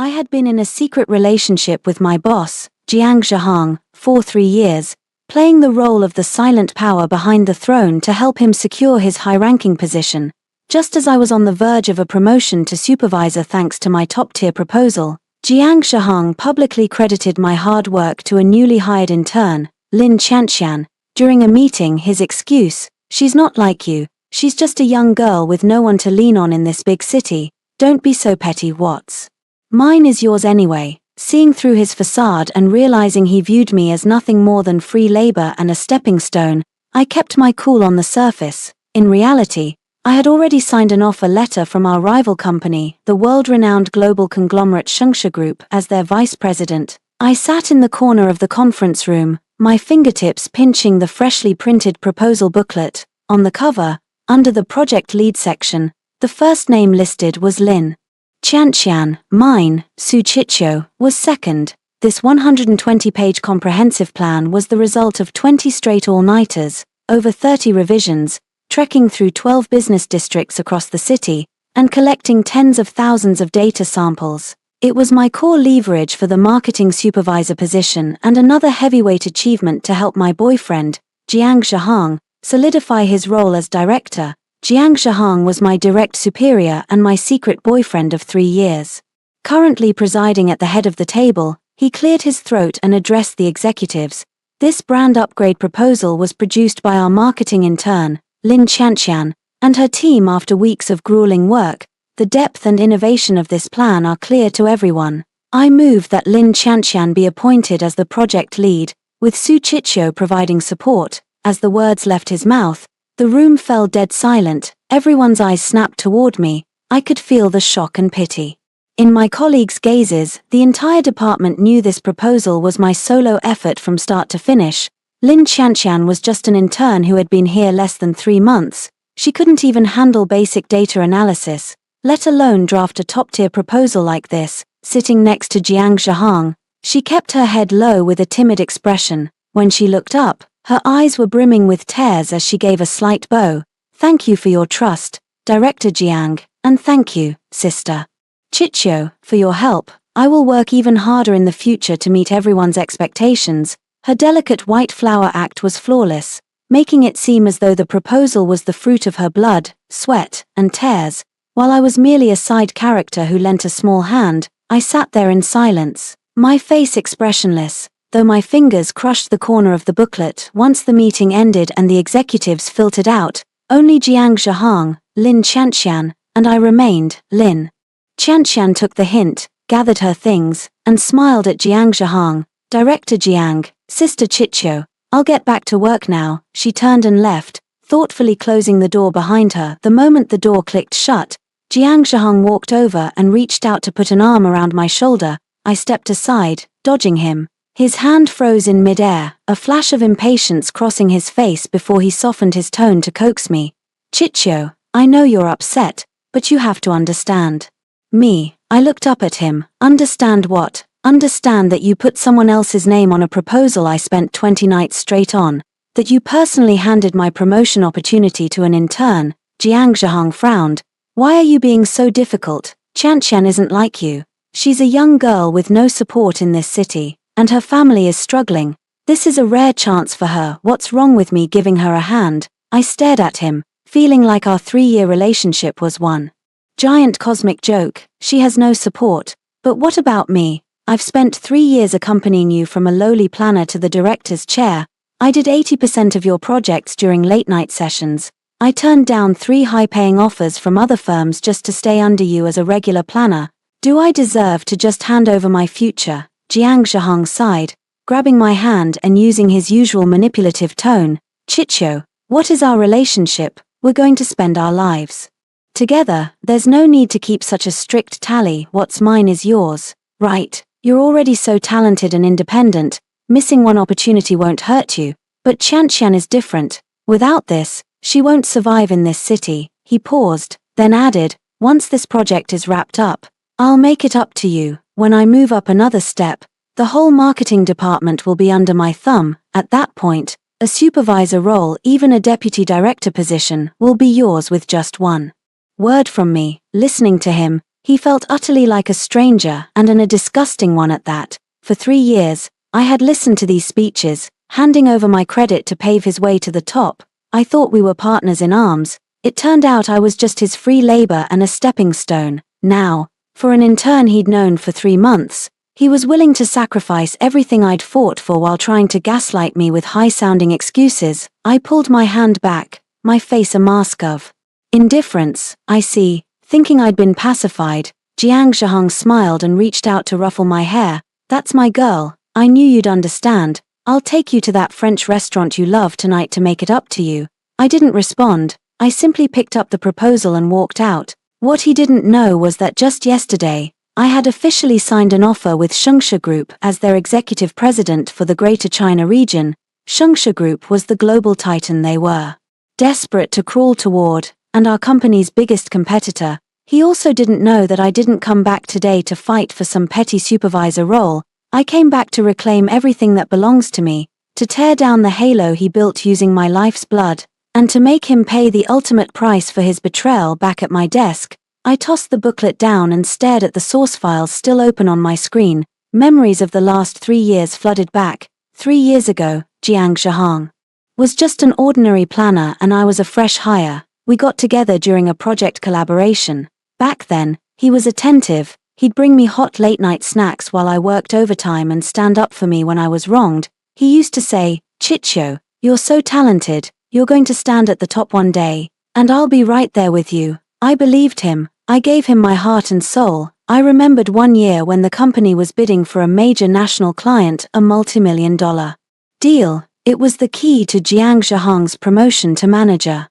I had been in a secret relationship with my boss, Jiang Zhihang, for 3 years, playing the role of the silent power behind the throne to help him secure his high-ranking position. Just as I was on the verge of a promotion to supervisor thanks to my top-tier proposal, Jiang Zhihang publicly credited my hard work to a newly hired intern, Lin Qianqian. During a meeting, his excuse, "She's not like you, she's just a young girl with no one to lean on in this big city, don't be so petty, what's mine is yours anyway." Seeing through his facade and realizing he viewed me as nothing more than free labor and a stepping stone, I kept my cool on the surface. In reality, I had already signed an offer letter from our rival company, the world-renowned global conglomerate Shengsha Group, as their vice president. I sat in the corner of the conference room, my fingertips pinching the freshly printed proposal booklet. On the cover, under the project lead section, the first name listed was Lin Qianqian. Mine, Su Chicho, was second. This 120-page comprehensive plan was the result of 20 straight all-nighters, over 30 revisions, trekking through 12 business districts across the city, and collecting tens of thousands of data samples. It was my core leverage for the marketing supervisor position and another heavyweight achievement to help my boyfriend, Jiang Zhihang, solidify his role as director. Jiang Zhihang was my direct superior and my secret boyfriend of 3 years. Currently presiding at the head of the table, he cleared his throat and addressed the executives. This brand upgrade proposal was produced by our marketing intern, Lin Qianqian, and her team after weeks of grueling work. The depth and innovation of this plan are clear to everyone. I move that Lin Qianqian be appointed as the project lead, with Su Chicho providing support. As the words left his mouth, the room fell dead silent, everyone's eyes snapped toward me. I could feel the shock and pity in my colleagues' gazes. The entire department knew this proposal was my solo effort from start to finish. Lin Qianqian was just an intern who had been here less than 3 months. She couldn't even handle basic data analysis, let alone draft a top-tier proposal like this. Sitting next to Jiang Zhihang, she kept her head low with a timid expression. When she looked up, her eyes were brimming with tears as she gave a slight bow. "Thank you for your trust, Director Jiang, and thank you, Sister Chicho, for your help. I will work even harder in the future to meet everyone's expectations." Her delicate white flower act was flawless, making it seem as though the proposal was the fruit of her blood, sweat, and tears. While I was merely a side character who lent a small hand, I sat there in silence, my face expressionless, though my fingers crushed the corner of the booklet. Once the meeting ended and the executives filtered out, only Jiang Zhihang, Lin Qianqian, and I remained. Lin Qianqian took the hint, gathered her things, and smiled at Jiang Zhihang. "Director Jiang, Sister Chicho, I'll get back to work now." She turned and left, thoughtfully closing the door behind her. The moment the door clicked shut, Jiang Zhihang walked over and reached out to put an arm around my shoulder. I stepped aside, dodging him. His hand froze in midair, a flash of impatience crossing his face before he softened his tone to coax me. "Chicho, I know you're upset, but you have to understand me." I looked up at him. "Understand what?" "Understand that you put someone else's name on a proposal I spent 20 nights straight on, that you personally handed my promotion opportunity to an intern." Jiang Zhihang frowned. "Why are you being so difficult? Qianqian isn't like you. She's a young girl with no support in this city, and her family is struggling. This is a rare chance for her. What's wrong with me giving her a hand?" I stared at him, feeling like our 3-year relationship was one giant cosmic joke. "She has no support. But what about me? I've spent 3 years accompanying you from a lowly planner to the director's chair. I did 80% of your projects during late-night sessions. I turned down 3 high-paying offers from other firms just to stay under you as a regular planner. Do I deserve to just hand over my future?" Jiang Zhihang sighed, grabbing my hand and using his usual manipulative tone. "Chicho, what is our relationship? We're going to spend our lives together. There's no need to keep such a strict tally. What's mine is yours, right? You're already so talented and independent, missing one opportunity won't hurt you. But Qianqian is different. Without this, she won't survive in this city." He paused, then added, "Once this project is wrapped up, I'll make it up to you. When I move up another step, the whole marketing department will be under my thumb. At that point, a supervisor role, even a deputy director position, will be yours with just one word from me." Listening to him, He felt utterly like a stranger, and a disgusting one at that. For 3 years, I had listened to these speeches, handing over my credit to pave his way to the top. I thought we were partners in arms. It turned out I was just his free labor and a stepping stone. Now, for an intern he'd known for 3 months, he was willing to sacrifice everything I'd fought for while trying to gaslight me with high-sounding excuses. I pulled my hand back, my face a mask of indifference. I see. Thinking I'd been pacified, Jiang Zhihong smiled and reached out to ruffle my hair. That's my girl. I knew you'd understand. I'll take you to that French restaurant you love tonight to make it up to you. I didn't respond. I simply picked up the proposal and walked out. What he didn't know was that just yesterday, I had officially signed an offer with Shengsha Group as their executive president for the Greater China region. Shengsha Group was the global titan they were desperate to crawl toward, and our company's biggest competitor. He also didn't know that I didn't come back today to fight for some petty supervisor role. I came back to reclaim everything that belongs to me, to tear down the halo he built using my life's blood, and to make him pay the ultimate price for his betrayal. Back at my desk, I tossed the booklet down and stared at the source files still open on my screen. Memories of the last 3 years flooded back. 3 years ago, Jiang Zhihong was just an ordinary planner and I was a fresh hire. We got together during a project collaboration. Back then, he was attentive. He'd bring me hot late-night snacks while I worked overtime and stand up for me when I was wronged. He used to say, "Chicho, you're so talented, you're going to stand at the top one day, and I'll be right there with you." I believed him. I gave him my heart and soul. I remembered one year when the company was bidding for a major national client, a multi-million-dollar deal. It was the key to Jiang Zhihong's promotion to manager.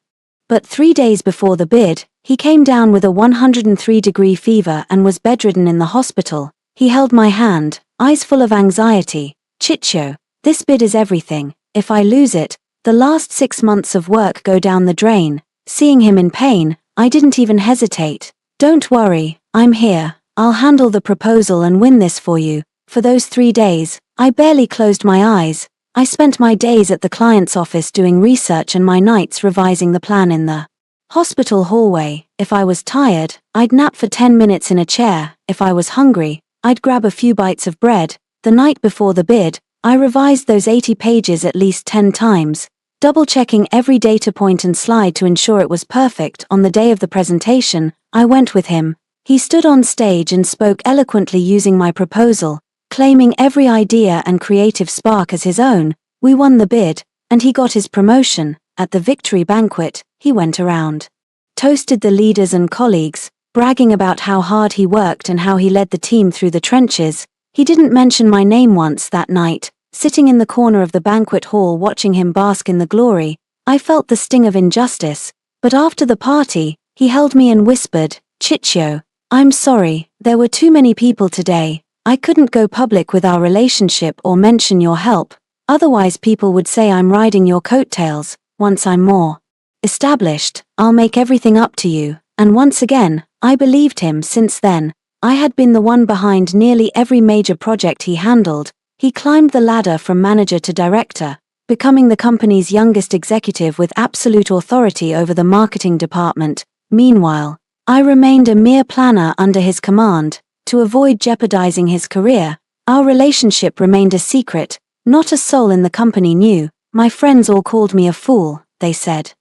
But 3 days before the bid, he came down with a 103-degree fever and was bedridden in the hospital. He held my hand, eyes full of anxiety. "Chicho, this bid is everything. If I lose it, the last 6 months of work go down the drain." Seeing him in pain, I didn't even hesitate. "Don't worry, I'm here. I'll handle the proposal and win this for you." For those 3 days, I barely closed my eyes. I spent my days at the client's office doing research and my nights revising the plan in the hospital hallway. If I was tired, I'd nap for 10 minutes in a chair. If I was hungry, I'd grab a few bites of bread. The night before the bid, I revised those 80 pages at least 10 times, double-checking every data point and slide to ensure it was perfect. On the day of the presentation, I went with him. He stood on stage and spoke eloquently using my proposal, claiming every idea and creative spark as his own. We won the bid, and he got his promotion. At the victory banquet, he went around, toasted the leaders and colleagues, bragging about how hard he worked and how he led the team through the trenches. He didn't mention my name once that night. Sitting in the corner of the banquet hall watching him bask in the glory, I felt the sting of injustice. But after the party, he held me and whispered, "Chicho, I'm sorry, there were too many people today. I couldn't go public with our relationship or mention your help. Otherwise people would say I'm riding your coattails. Once I'm more established, I'll make everything up to you." And once again, I believed him. Since then, I had been the one behind nearly every major project he handled. He climbed the ladder from manager to director, becoming the company's youngest executive with absolute authority over the marketing department. Meanwhile, I remained a mere planner under his command. To avoid jeopardizing his career, our relationship remained a secret. Not a soul in the company knew. My friends all called me a fool, they said.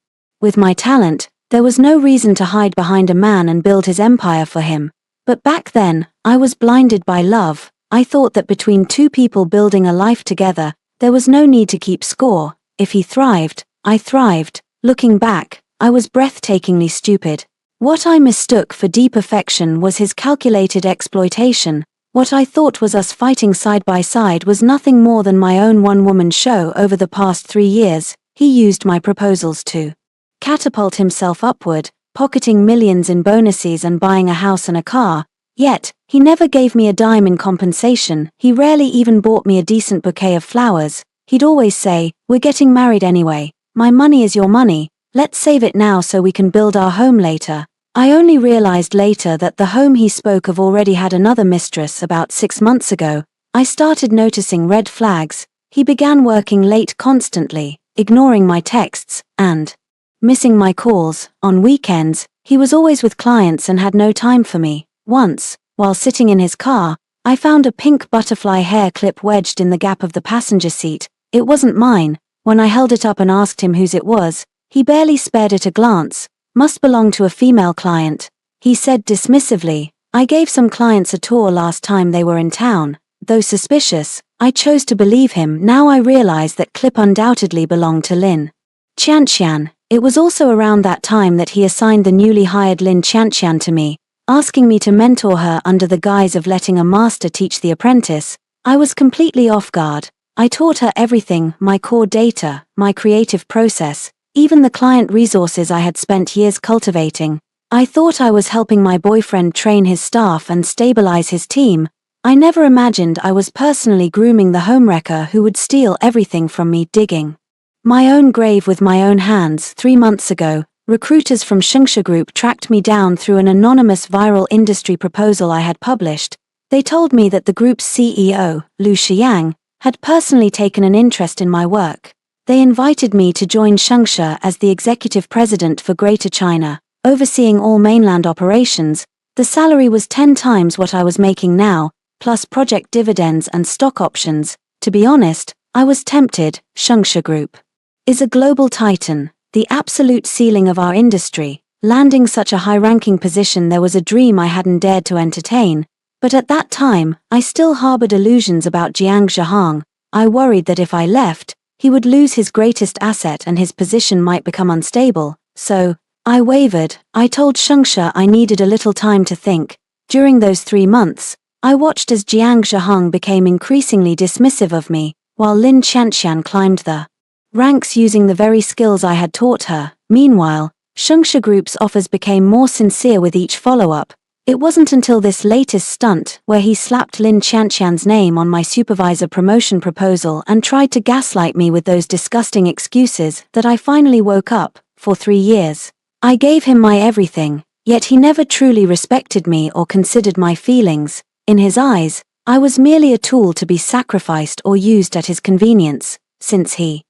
With my talent, there was no reason to hide behind a man and build his empire for him. But back then, I was blinded by love. I thought that between two people building a life together, there was no need to keep score. If he thrived, I thrived. Looking back, I was breathtakingly stupid. What I mistook for deep affection was his calculated exploitation. What I thought was us fighting side by side was nothing more than my own one-woman show. Over the past 3 years, he used my proposals to catapult himself upward, pocketing millions in bonuses and buying a house and a car. Yet, he never gave me a dime in compensation. He rarely even bought me a decent bouquet of flowers. He'd always say, "We're getting married anyway. My money is your money. Let's save it now so we can build our home later." I only realized later that the home he spoke of already had another mistress. About 6 months ago, I started noticing red flags. He began working late constantly, ignoring my texts, and missing my calls. On weekends, he was always with clients and had no time for me. Once, while sitting in his car, I found a pink butterfly hair clip wedged in the gap of the passenger seat. It wasn't mine. When I held it up and asked him whose it was, he barely spared it a glance. Must belong to a female client, he said dismissively. I gave some clients a tour last time they were in town. Though suspicious, I chose to believe him. Now I realize that clip undoubtedly belonged to Lin Qianqian. It was also around that time that he assigned the newly hired Lin Qianqian to me, asking me to mentor her under the guise of letting a master teach the apprentice. I was completely off guard. I taught her everything, my core data, my creative process, even the client resources I had spent years cultivating. I thought I was helping my boyfriend train his staff and stabilize his team. I never imagined I was personally grooming the homewrecker who would steal everything from me. Digging my own grave with my own hands. 3 months ago, recruiters from Shengsha Group tracked me down through an anonymous viral industry proposal I had published. They told me that the group's CEO, Lu Xiang, had personally taken an interest in my work. They invited me to join Shengsha as the executive president for Greater China, overseeing all mainland operations. The salary was 10 times what I was making now, plus project dividends and stock options. To be honest, I was tempted. Shengsha Group is a global titan, the absolute ceiling of our industry. Landing such a high-ranking position, there was a dream I hadn't dared to entertain. But at that time, I still harbored illusions about Jiang Zhihang. I worried that if I left, he would lose his greatest asset and his position might become unstable. So, I wavered. I told Shengsha I needed a little time to think. During those 3 months, I watched as Jiang Zhihang became increasingly dismissive of me, while Lin Qianqian climbed the ranks using the very skills I had taught her. Meanwhile, Shengsha Group's offers became more sincere with each follow-up. It wasn't until this latest stunt, where he slapped Lin Qianqian's name on my supervisor promotion proposal and tried to gaslight me with those disgusting excuses, that I finally woke up. For 3 years, I gave him my everything, yet he never truly respected me or considered my feelings. In his eyes, I was merely a tool to be sacrificed or used at his convenience. Since he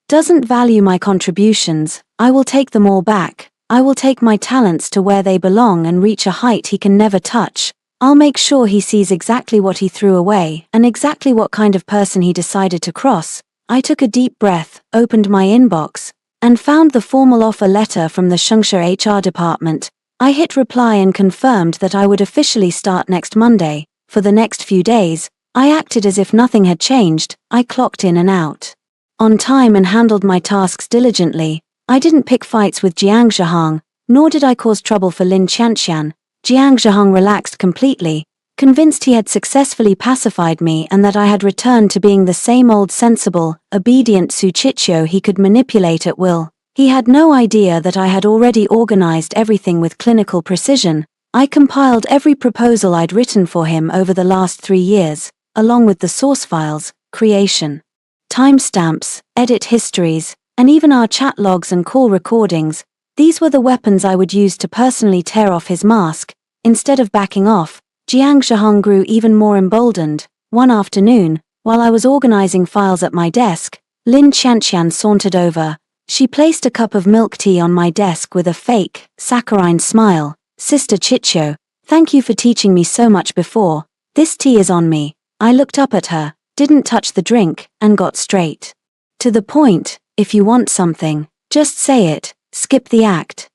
doesn't value my contributions, I will take them all back. I will take my talents to where they belong and reach a height he can never touch. I'll make sure he sees exactly what he threw away and exactly what kind of person he decided to cross. I took a deep breath, opened my inbox, and found the formal offer letter from the Shengsha HR department. I hit reply and confirmed that I would officially start next Monday. For the next few days, I acted as if nothing had changed. I clocked in and out on time and handled my tasks diligently. I didn't pick fights with Jiang Zhihang, nor did I cause trouble for Lin Qianqian. Jiang Zhihang relaxed completely, convinced he had successfully pacified me and that I had returned to being the same old sensible, obedient Su Chichio he could manipulate at will. He had no idea that I had already organized everything with clinical precision. I compiled every proposal I'd written for him over the last 3 years, along with the source files, creation timestamps, edit histories, and even our chat logs and call recordings. These were the weapons I would use to personally tear off his mask. Instead of backing off, Jiang Zhihang grew even more emboldened. One afternoon, while I was organizing files at my desk, Lin Qianqian sauntered over. She placed a cup of milk tea on my desk with a fake, saccharine smile. "Sister Chicho, thank you for teaching me so much before. This tea is on me." I looked up at her, didn't touch the drink, and got straight to the point. "If you want something, just say it, skip the act."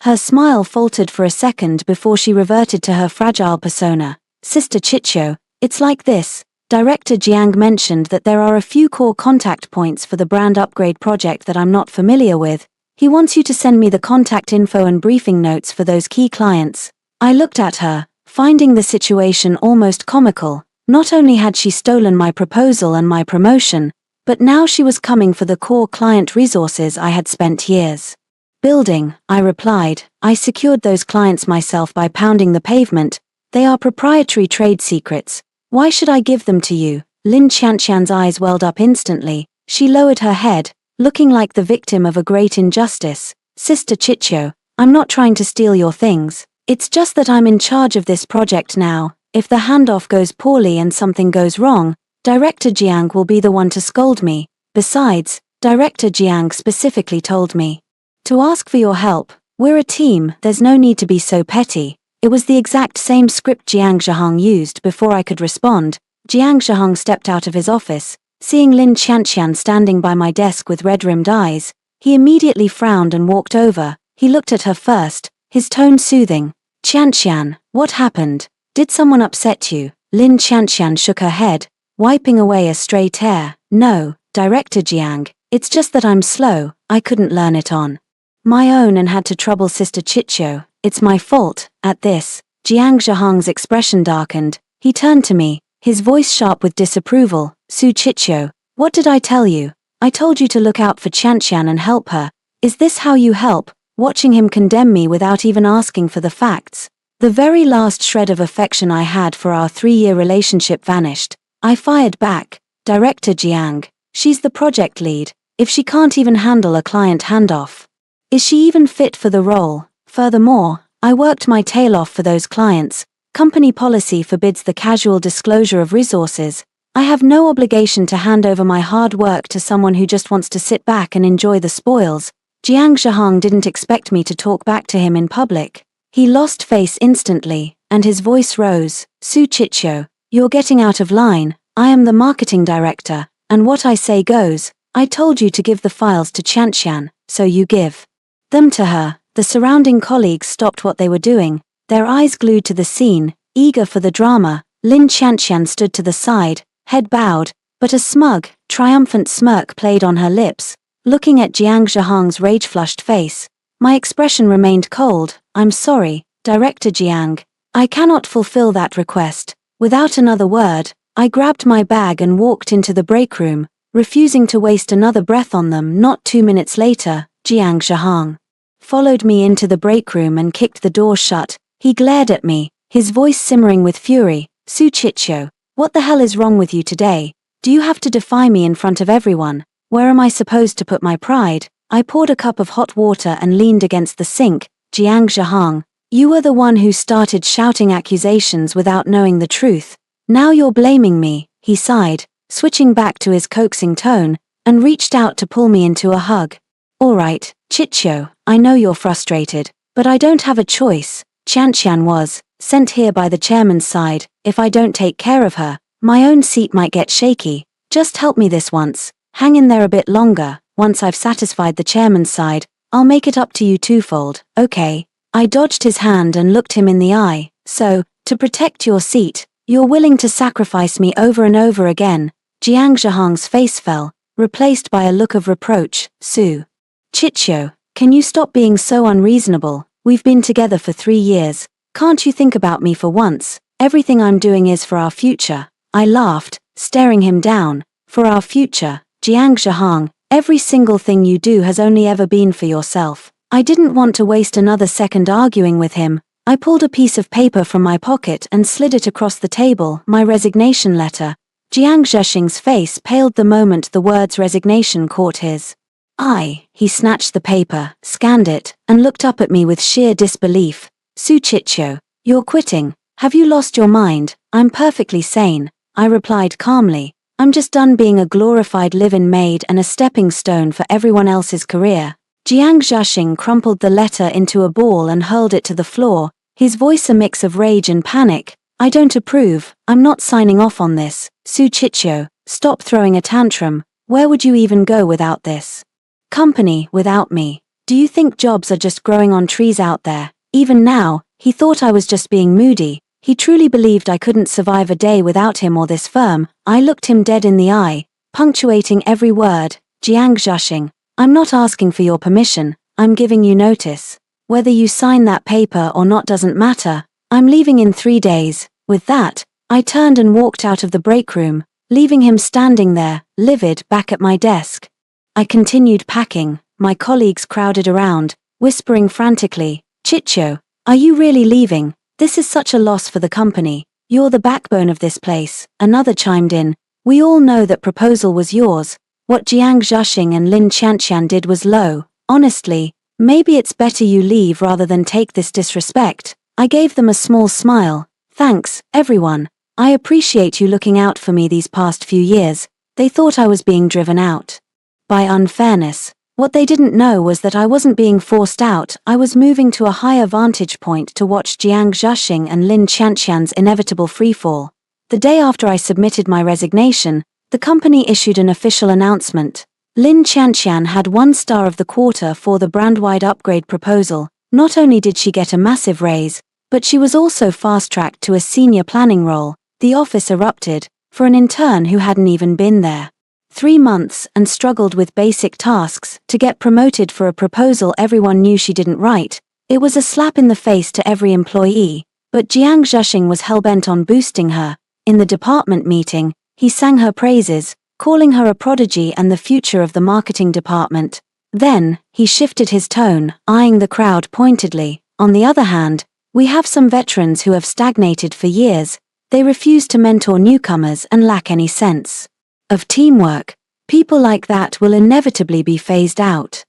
Her smile faltered for a second before she reverted to her fragile persona. "Sister Chicho, it's like this. Director Jiang mentioned that there are a few core contact points for the brand upgrade project that I'm not familiar with. He wants you to send me the contact info and briefing notes for those key clients." I looked at her, finding the situation almost comical. Not only had she stolen my proposal and my promotion, but now she was coming for the core client resources I had spent years building. I replied, "I secured those clients myself by pounding the pavement. They are proprietary trade secrets. Why should I give them to you?" Lin Qianqian's eyes welled up instantly. She lowered her head, looking like the victim of a great injustice. "Sister Chicho, I'm not trying to steal your things. It's just that I'm in charge of this project now. If the handoff goes poorly and something goes wrong, Director Jiang will be the one to scold me. Besides, Director Jiang specifically told me to ask for your help. We're a team, there's no need to be so petty." It was the exact same script Jiang Zhihong used. Before I could respond, Jiang Zhihong stepped out of his office. Seeing Lin Qianqian standing by my desk with red-rimmed eyes, he immediately frowned and walked over. He looked at her first, his tone soothing. "Qianqian, what happened? Did someone upset you?" Lin Qianqian shook her head, wiping away a stray tear. "No, Director Jiang, it's just that I'm slow, I couldn't learn it on my own and had to trouble Sister Chicho. It's my fault." At this, Jiang Zhihong's expression darkened. He turned to me, his voice sharp with disapproval. "Su Chicho, what did I tell you? I told you to look out for Qianqian and help her. Is this how you help?" Watching him condemn me without even asking for the facts, the very last shred of affection I had for our 3-year relationship vanished. I fired back. "Director Jiang, she's the project lead. If she can't even handle a client handoff, is she even fit for the role? Furthermore, I worked my tail off for those clients. Company policy forbids the casual disclosure of resources. I have no obligation to hand over my hard work to someone who just wants to sit back and enjoy the spoils." Jiang Zhihong didn't expect me to talk back to him in public. He lost face instantly, and his voice rose. "Su Chicho, you're getting out of line. I am the marketing director, and what I say goes. I told you to give the files to Qianqian, so you give them to her." The surrounding colleagues stopped what they were doing, their eyes glued to the scene, eager for the drama. Lin Qianqian stood to the side, head bowed, but a smug, triumphant smirk played on her lips. Looking at Jiang Zhihong's rage-flushed face, my expression remained cold. "I'm sorry, Director Jiang. I cannot fulfill that request." Without another word, I grabbed my bag and walked into the break room, refusing to waste another breath on them. Not 2 minutes later, Jiang Zhihong followed me into the break room and kicked the door shut. He glared at me, his voice simmering with fury. "Su Chicho, what the hell is wrong with you today? Do you have to defy me in front of everyone? Where am I supposed to put my pride?" I poured a cup of hot water and leaned against the sink. "Jiang Zhihong, you were the one who started shouting accusations without knowing the truth. Now you're blaming me." He sighed, switching back to his coaxing tone, and reached out to pull me into a hug. "All right, Chicho, I know you're frustrated, but I don't have a choice. Qianqian was sent here by the chairman's side. If I don't take care of her, my own seat might get shaky. Just help me this once. Hang in there a bit longer. Once I've satisfied the chairman's side, I'll make it up to you twofold, okay?" I dodged his hand and looked him in the eye. "So, to protect your seat, you're willing to sacrifice me over and over again?" Jiang Zhihong's face fell, replaced by a look of reproach. "Su Chicho, can you stop being so unreasonable? We've been together for 3 years. Can't you think about me for once? Everything I'm doing is for our future." I laughed, staring him down. "For our future, Jiang Zhihong, every single thing you do has only ever been for yourself." I didn't want to waste another second arguing with him. I pulled a piece of paper from my pocket and slid it across the table. "My resignation letter." Jiang Zhishing's face paled the moment the words resignation caught his eye. He snatched the paper, scanned it, and looked up at me with sheer disbelief. "Su Chicho, you're quitting? Have you lost your mind?" "I'm perfectly sane," I replied calmly. "I'm just done being a glorified live-in maid and a stepping stone for everyone else's career." Jiang Zhishing crumpled the letter into a ball and hurled it to the floor, his voice a mix of rage and panic. "I don't approve. I'm not signing off on this. Su Chicho, stop throwing a tantrum. Where would you even go without this company, without me? Do you think jobs are just growing on trees out there?" Even now, he thought I was just being moody. He truly believed I couldn't survive a day without him or this firm. I looked him dead in the eye, punctuating every word. "Jiang Zhishing, I'm not asking for your permission, I'm giving you notice. Whether you sign that paper or not doesn't matter. I'm leaving in 3 days." With that, I turned and walked out of the break room, leaving him standing there, livid, back at my desk. I continued packing. My colleagues crowded around, whispering frantically. "Chicho, are you really leaving? This is such a loss for the company. You're the backbone of this place." Another chimed in. "We all know that proposal was yours. What Jiang Zhishing and Lin Qianqian did was low. Honestly, maybe it's better you leave rather than take this disrespect." I gave them a small smile. "Thanks, everyone. I appreciate you looking out for me these past few years." They thought I was being driven out by unfairness. What they didn't know was that I wasn't being forced out. I was moving to a higher vantage point to watch Jiang Zhixing and Lin Qianqian's inevitable freefall. The day after I submitted my resignation, the company issued an official announcement. Lin Qianqian had 1 star of the quarter for the brand-wide upgrade proposal. Not only did she get a massive raise, but she was also fast-tracked to a senior planning role. The office erupted, for an intern who hadn't even been there 3 months and struggled with basic tasks to get promoted for a proposal everyone knew she didn't write. It was a slap in the face to every employee, but Jiang Zhixing was hell-bent on boosting her. In the department meeting, he sang her praises, calling her a prodigy and the future of the marketing department. Then, he shifted his tone, eyeing the crowd pointedly. On the other hand, we have some veterans who have stagnated for years. They refuse to mentor newcomers and lack any sense of teamwork. People like that will inevitably be phased out.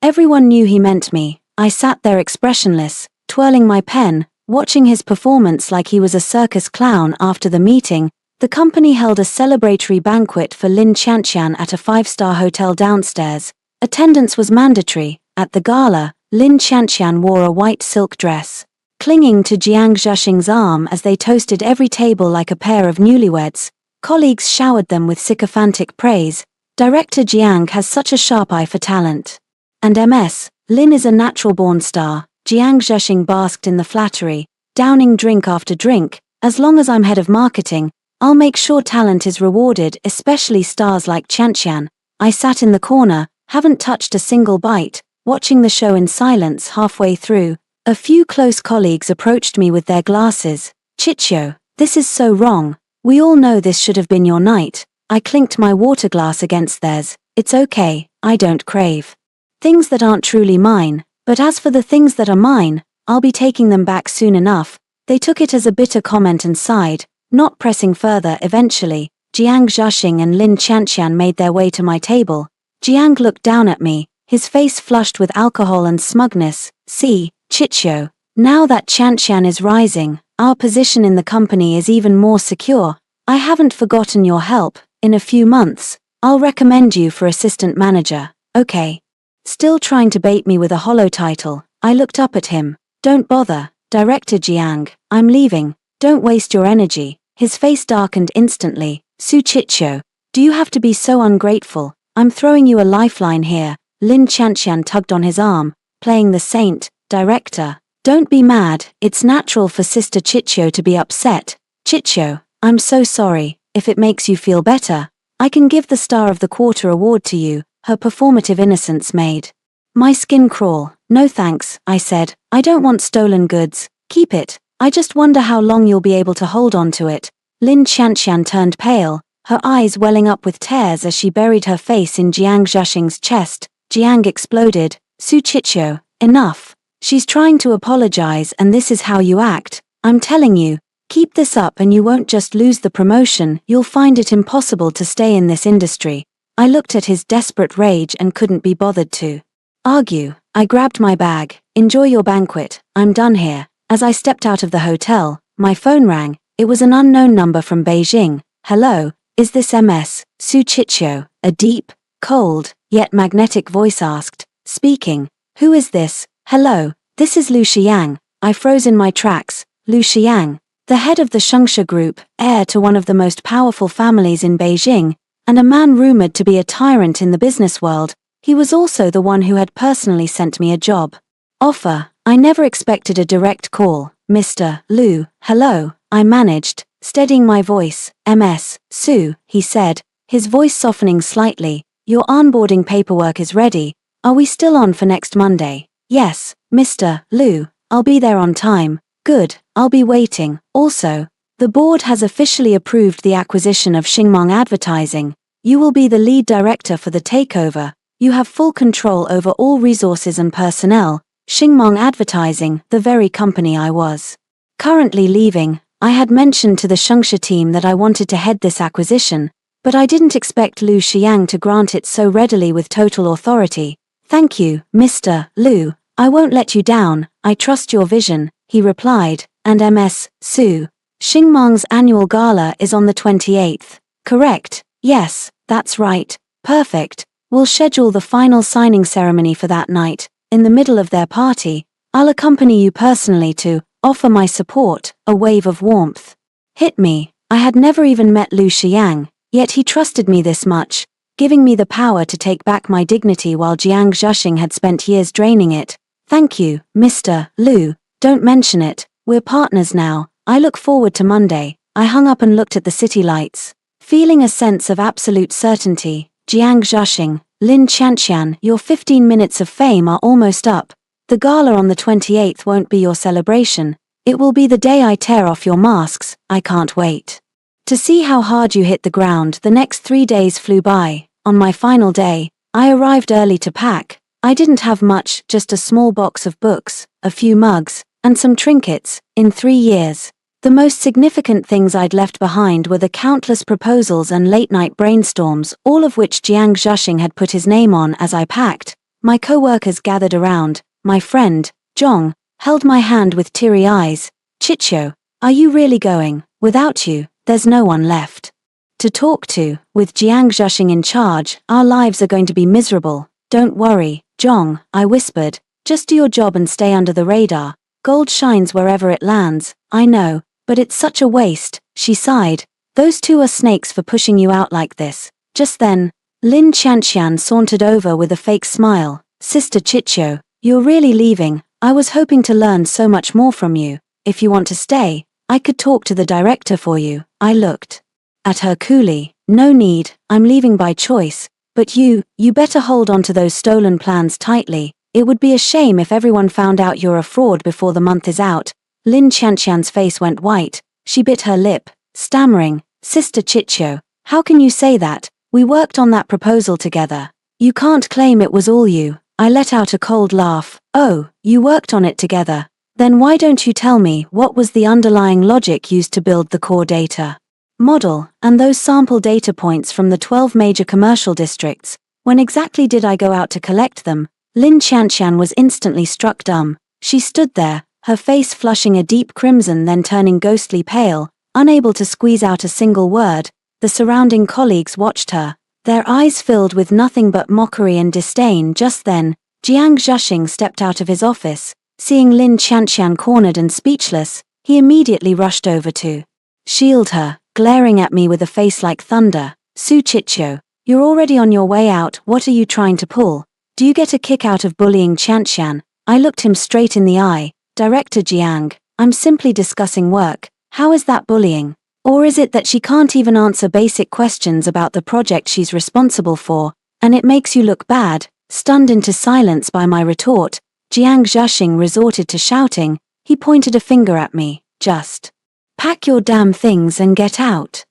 Everyone knew he meant me. I sat there expressionless, twirling my pen, watching his performance like he was a circus clown. After the meeting, the company held a celebratory banquet for Lin Qianqian at a 5-star hotel downstairs. Attendance was mandatory. At the gala, Lin Qianqian wore a white silk dress, clinging to Jiang Zhixing's arm as they toasted every table like a pair of newlyweds. Colleagues showered them with sycophantic praise. Director Jiang has such a sharp eye for talent. And MS, Lin is a natural-born star. Jiang Zhixing basked in the flattery, downing drink after drink. As long as I'm head of marketing, I'll make sure talent is rewarded, especially stars like Qianqian. I sat in the corner, haven't touched a single bite, watching the show in silence. Halfway through, a few close colleagues approached me with their glasses. Chicho, this is so wrong. We all know this should have been your night. I clinked my water glass against theirs. It's okay, I don't crave things that aren't truly mine, but as for the things that are mine, I'll be taking them back soon enough. They took it as a bitter comment and sighed, not pressing further. Eventually, Jiang Zhixing and Lin Qianqian made their way to my table. Jiang looked down at me, his face flushed with alcohol and smugness. See, Chicho, now that Qianqian is rising, our position in the company is even more secure. I haven't forgotten your help. In a few months, I'll recommend you for assistant manager, okay? Still trying to bait me with a hollow title, I looked up at him. Don't bother, Director Jiang, I'm leaving. Don't waste your energy. His face darkened instantly. Su Chicho, do you have to be so ungrateful? I'm throwing you a lifeline here. Lin Qianqian tugged on his arm, playing the saint. Director, don't be mad. It's natural for Sister Chicho to be upset. Chicho, I'm so sorry. If it makes you feel better, I can give the Star of the Quarter award to you. Her performative innocence made my skin crawl. No thanks, I said. I don't want stolen goods. Keep it. I just wonder how long you'll be able to hold on to it. Lin Qianqian turned pale, her eyes welling up with tears as she buried her face in Jiang Zhixing's chest. Jiang exploded. Su Chicho, enough. She's trying to apologize and this is how you act. I'm telling you, keep this up and you won't just lose the promotion, you'll find it impossible to stay in this industry. I looked at his desperate rage and couldn't be bothered to argue. I grabbed my bag. Enjoy your banquet, I'm done here. As I stepped out of the hotel, my phone rang. It was an unknown number from Beijing. Hello, is this MS, Su Chicho? A deep, cold, yet magnetic voice asked. Speaking. Who is this? Hello, this is Lu Xiang. I froze in my tracks. Lu Xiang, the head of the Shengsha Group, heir to one of the most powerful families in Beijing, and a man rumored to be a tyrant in the business world. He was also the one who had personally sent me a job offer. I never expected a direct call. Mr. Lu, hello, I managed, steadying my voice. MS, Su, he said, his voice softening slightly. Your onboarding paperwork is ready. Are we still on for next Monday? Yes, Mr. Lu, I'll be there on time. Good, I'll be waiting. Also, the board has officially approved the acquisition of Xingmong Advertising. You will be the lead director for the takeover. You have full control over all resources and personnel. Xingmong Advertising, the very company I was currently leaving. I had mentioned to the Shengsha team that I wanted to head this acquisition, but I didn't expect Lu Xiang to grant it so readily with total authority. Thank you, Mr. Lu. I won't let you down. I trust your vision, he replied. And MS, Su, Xingmong's annual gala is on the 28th. Correct? Yes, that's right. Perfect. We'll schedule the final signing ceremony for that night. In the middle of their party, I'll accompany you personally to offer my support." A wave of warmth hit me. I had never even met Lu Xiang, yet he trusted me this much, giving me the power to take back my dignity while Jiang Zhixing had spent years draining it. "Thank you, Mr. Lu. Don't mention it. We're partners now. I look forward to Monday." I hung up and looked at the city lights, feeling a sense of absolute certainty. "Jiang Zhixing, Lin Qianqian, your 15 minutes of fame are almost up. The gala on the 28th won't be your celebration. It will be the day I tear off your masks. I can't wait to see how hard you hit the ground." The next 3 days flew by. On my final day, I arrived early to pack. I didn't have much, just a small box of books, a few mugs, and some trinkets. In 3 years, the most significant things I'd left behind were the countless proposals and late-night brainstorms, all of which Jiang Zhixing had put his name on. As I packed, my co-workers gathered around. My friend, Zhong, held my hand with teary eyes. "Chicho, are you really going? Without you, there's no one left to talk to. With Jiang Zhixing in charge, our lives are going to be miserable." "Don't worry, Zhong," I whispered. "Just do your job and stay under the radar. Gold shines wherever it lands." "I know, but it's such a waste," she sighed. "Those two are snakes for pushing you out like this." Just then, Lin Qianqian sauntered over with a fake smile. "Sister Chicho, you're really leaving? I was hoping to learn so much more from you. If you want to stay, I could talk to the director for you." I looked at her coolly. "No need, I'm leaving by choice. But you better hold on to those stolen plans tightly. It would be a shame if everyone found out you're a fraud before the month is out." Lin Qianqian's face went white. She bit her lip, stammering, "Sister Chicho, how can you say that? We worked on that proposal together. You can't claim it was all you." I let out a cold laugh. "Oh, you worked on it together? Then why don't you tell me what was the underlying logic used to build the core data model, and those sample data points from the 12 major commercial districts? When exactly did I go out to collect them?" Lin Qianqian was instantly struck dumb. She stood there, her face flushing a deep crimson then turning ghostly pale, unable to squeeze out a single word. The surrounding colleagues watched her, their eyes filled with nothing but mockery and disdain. Just then, Jiang Zhixing stepped out of his office. Seeing Lin Qianqian cornered and speechless, he immediately rushed over to shield her, glaring at me with a face like thunder. "Su Chicho, you're already on your way out. What are you trying to pull? Do you get a kick out of bullying Qianqian?" I looked him straight in the eye. "Director Jiang, I'm simply discussing work. How is that bullying? Or is it that she can't even answer basic questions about the project she's responsible for, and it makes you look bad?" Stunned into silence by my retort, Jiang Zhixing resorted to shouting. He pointed a finger at me. "Just pack your damn things and get out.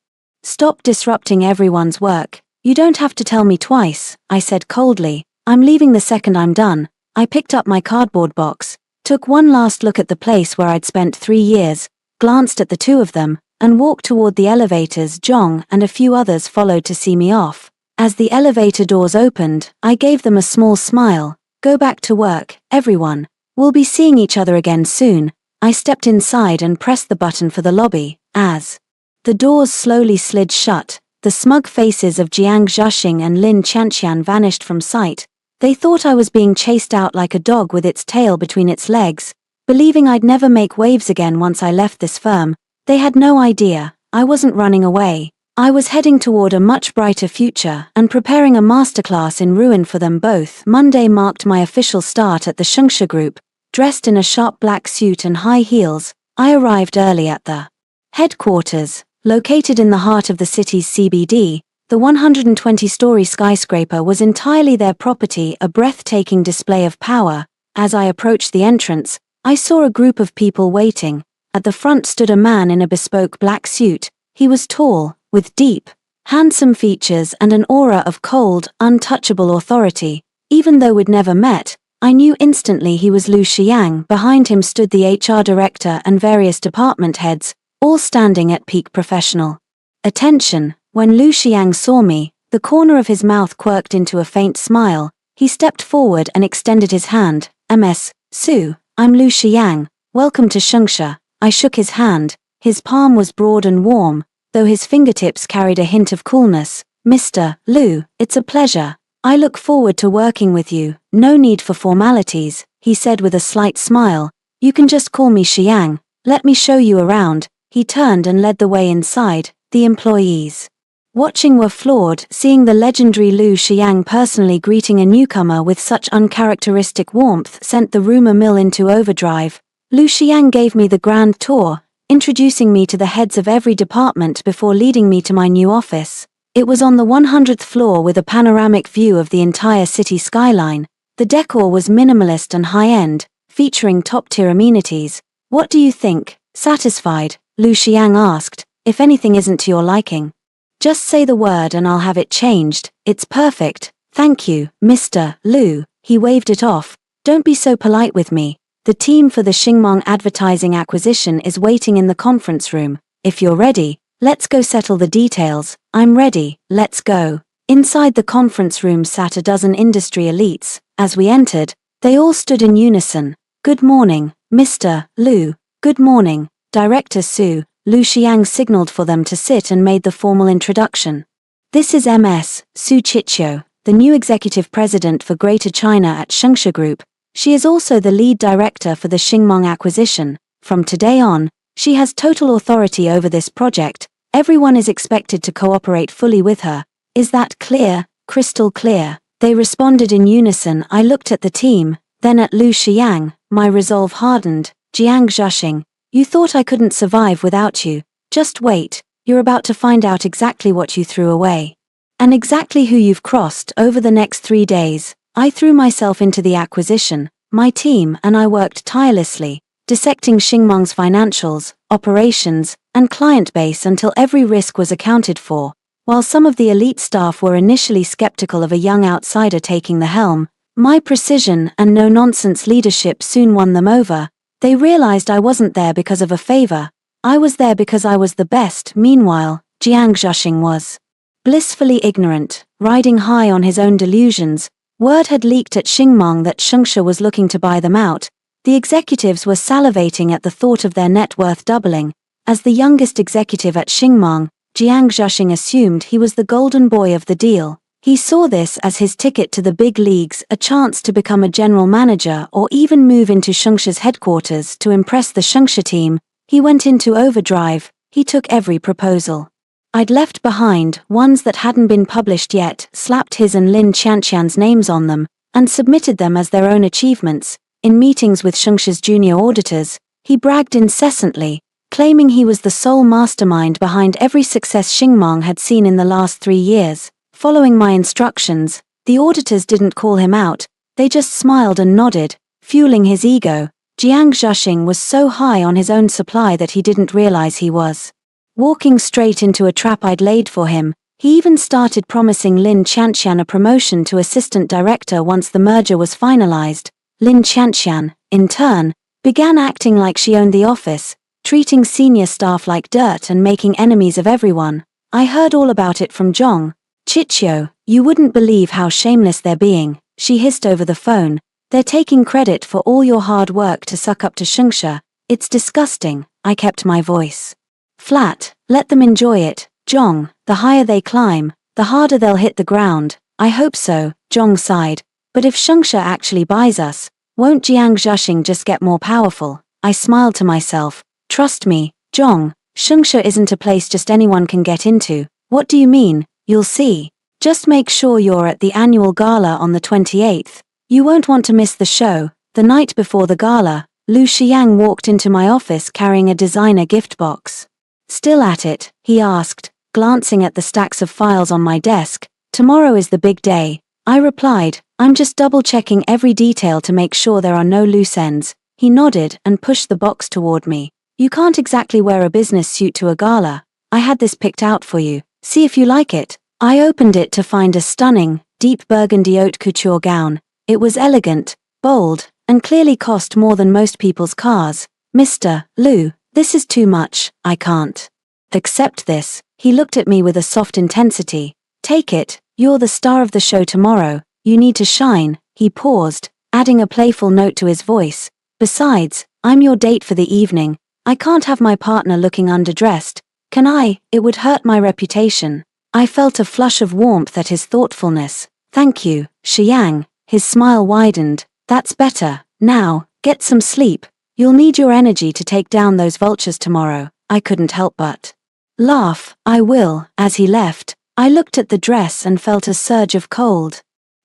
Stop disrupting everyone's work." "You don't have to tell me twice," I said coldly. "I'm leaving the second I'm done." I picked up my cardboard box, took one last look at the place where I'd spent 3 years, glanced at the two of them, and walked toward the elevators. Zhong and a few others followed to see me off. As the elevator doors opened, I gave them a small smile. "Go back to work, everyone. We'll be seeing each other again soon." I stepped inside and pressed the button for the lobby. As the doors slowly slid shut, the smug faces of Jiang Zhixing and Lin Qianqian vanished from sight. They thought I was being chased out like a dog with its tail between its legs, believing I'd never make waves again once I left this firm. They had no idea I wasn't running away. I was heading toward a much brighter future and preparing a masterclass in ruin for them both. Monday marked my official start at the Shengshi Group. Dressed in a sharp black suit and high heels, I arrived early at the headquarters. Located in the heart of the city's CBD, the 120-story skyscraper was entirely their property, a breathtaking display of power. As I approached the entrance, I saw a group of people waiting. At the front stood a man in a bespoke black suit. He was tall, with deep, handsome features and an aura of cold, untouchable authority. Even though we'd never met, I knew instantly he was Lu Xiang. Behind him stood the HR director and various department heads, all standing at peak professional attention. When Lu Xiang saw me, the corner of his mouth quirked into a faint smile. He stepped forward and extended his hand. "Ms. Su, I'm Lu Xiang. Welcome to Shengshi." I shook his hand. His palm was broad and warm, though his fingertips carried a hint of coolness. "Mr. Lu, it's a pleasure." I look forward to working with you, no need for formalities, he said with a slight smile. You can just call me Xiang, let me show you around. He turned and led the way inside. The employees watching were floored, seeing the legendary Lu Xiang personally greeting a newcomer with such uncharacteristic warmth sent the rumor mill into overdrive. Lu Xiang gave me the grand tour, introducing me to the heads of every department before leading me to my new office. It was on the 100th floor with a panoramic view of the entire city skyline. The decor was minimalist and high-end, featuring top-tier amenities. What do you think? Satisfied? Lu Xiang asked. If anything isn't to your liking, just say the word and I'll have it changed. It's perfect. Thank you, Mr. Lu. He waved it off. Don't be so polite with me. The team for the Xingmong advertising acquisition is waiting in the conference room. If you're ready, let's go settle the details. I'm ready, let's go. Inside the conference room sat a dozen industry elites. As we entered, they all stood in unison. Good morning, Mr. Lu. Good morning, Director Su. Lu Xiang signaled for them to sit and made the formal introduction. This is Ms. Su Chichio, the new executive president for Greater China at Shengsha Group. She is also the lead director for the Xingmong acquisition. From today on, she has total authority over this project. Everyone is expected to cooperate fully with her. Is that clear? Crystal clear. They responded in unison. I looked at the team, then at Lu Xiang. My resolve hardened. Jiang Zhuxing, you thought I couldn't survive without you. Just wait, you're about to find out exactly what you threw away. And exactly who you've crossed over the next 3 days. I threw myself into the acquisition. My team and I worked tirelessly, dissecting Xingmong's financials, operations, and client base until every risk was accounted for. While some of the elite staff were initially skeptical of a young outsider taking the helm, my precision and no-nonsense leadership soon won them over. They realized I wasn't there because of a favor. I was there because I was the best. Meanwhile, Jiang Zhuxing was blissfully ignorant, riding high on his own delusions. Word had leaked at Xingmong that Shengsha was looking to buy them out. The executives were salivating at the thought of their net worth doubling. As the youngest executive at Xingmong, Jiang Zhuxing assumed he was the golden boy of the deal. He saw this as his ticket to the big leagues, a chance to become a general manager or even move into Shengsha's headquarters to impress the Shengsha team. He went into overdrive. He took every proposal I'd left behind, ones that hadn't been published yet, slapped his and Lin Qianqian's names on them, and submitted them as their own achievements. In meetings with Shengsha's junior auditors, he bragged incessantly, claiming he was the sole mastermind behind every success Xingmong had seen in the last 3 years. Following my instructions, the auditors didn't call him out, they just smiled and nodded, fueling his ego. Jiang Zhuxing was so high on his own supply that he didn't realize he was walking straight into a trap I'd laid for him. He even started promising Lin Qianqian a promotion to assistant director once the merger was finalized. Lin Qianqian, in turn, began acting like she owned the office, treating senior staff like dirt and making enemies of everyone. I heard all about it from Zhong Chichio. You wouldn't believe how shameless they're being, she hissed over the phone. They're taking credit for all your hard work to suck up to Shengsha. It's disgusting. I kept my voice flat. Let them enjoy it, Zhong. The higher they climb, the harder they'll hit the ground. I hope so, Zhong sighed. But if Shengsha actually buys us, won't Jiang Zhuxing just get more powerful? I smiled to myself. Trust me, Zhong, Shengsha isn't a place just anyone can get into. What do you mean? You'll see. Just make sure you're at the annual gala on the 28th. You won't want to miss the show. The night before the gala, Lu Xiang walked into my office carrying a designer gift box. Still at it? He asked, glancing at the stacks of files on my desk. Tomorrow is the big day. I replied, I'm just double-checking every detail to make sure there are no loose ends. He nodded and pushed the box toward me. You can't exactly wear a business suit to a gala. I had this picked out for you. See if you like it. I opened it to find a stunning, deep burgundy haute couture gown. It was elegant, bold, and clearly cost more than most people's cars. Mr. Lu, this is too much. I can't accept this. He looked at me with a soft intensity. Take it. You're the star of the show tomorrow. You need to shine. He paused, adding a playful note to his voice. Besides, I'm your date for the evening. I can't have my partner looking underdressed. Can I? It would hurt my reputation. I felt a flush of warmth at his thoughtfulness. Thank you, Xiang. His smile widened. That's better. Now, get some sleep. You'll need your energy to take down those vultures tomorrow. I couldn't help but laugh. I will. As he left, I looked at the dress and felt a surge of cold,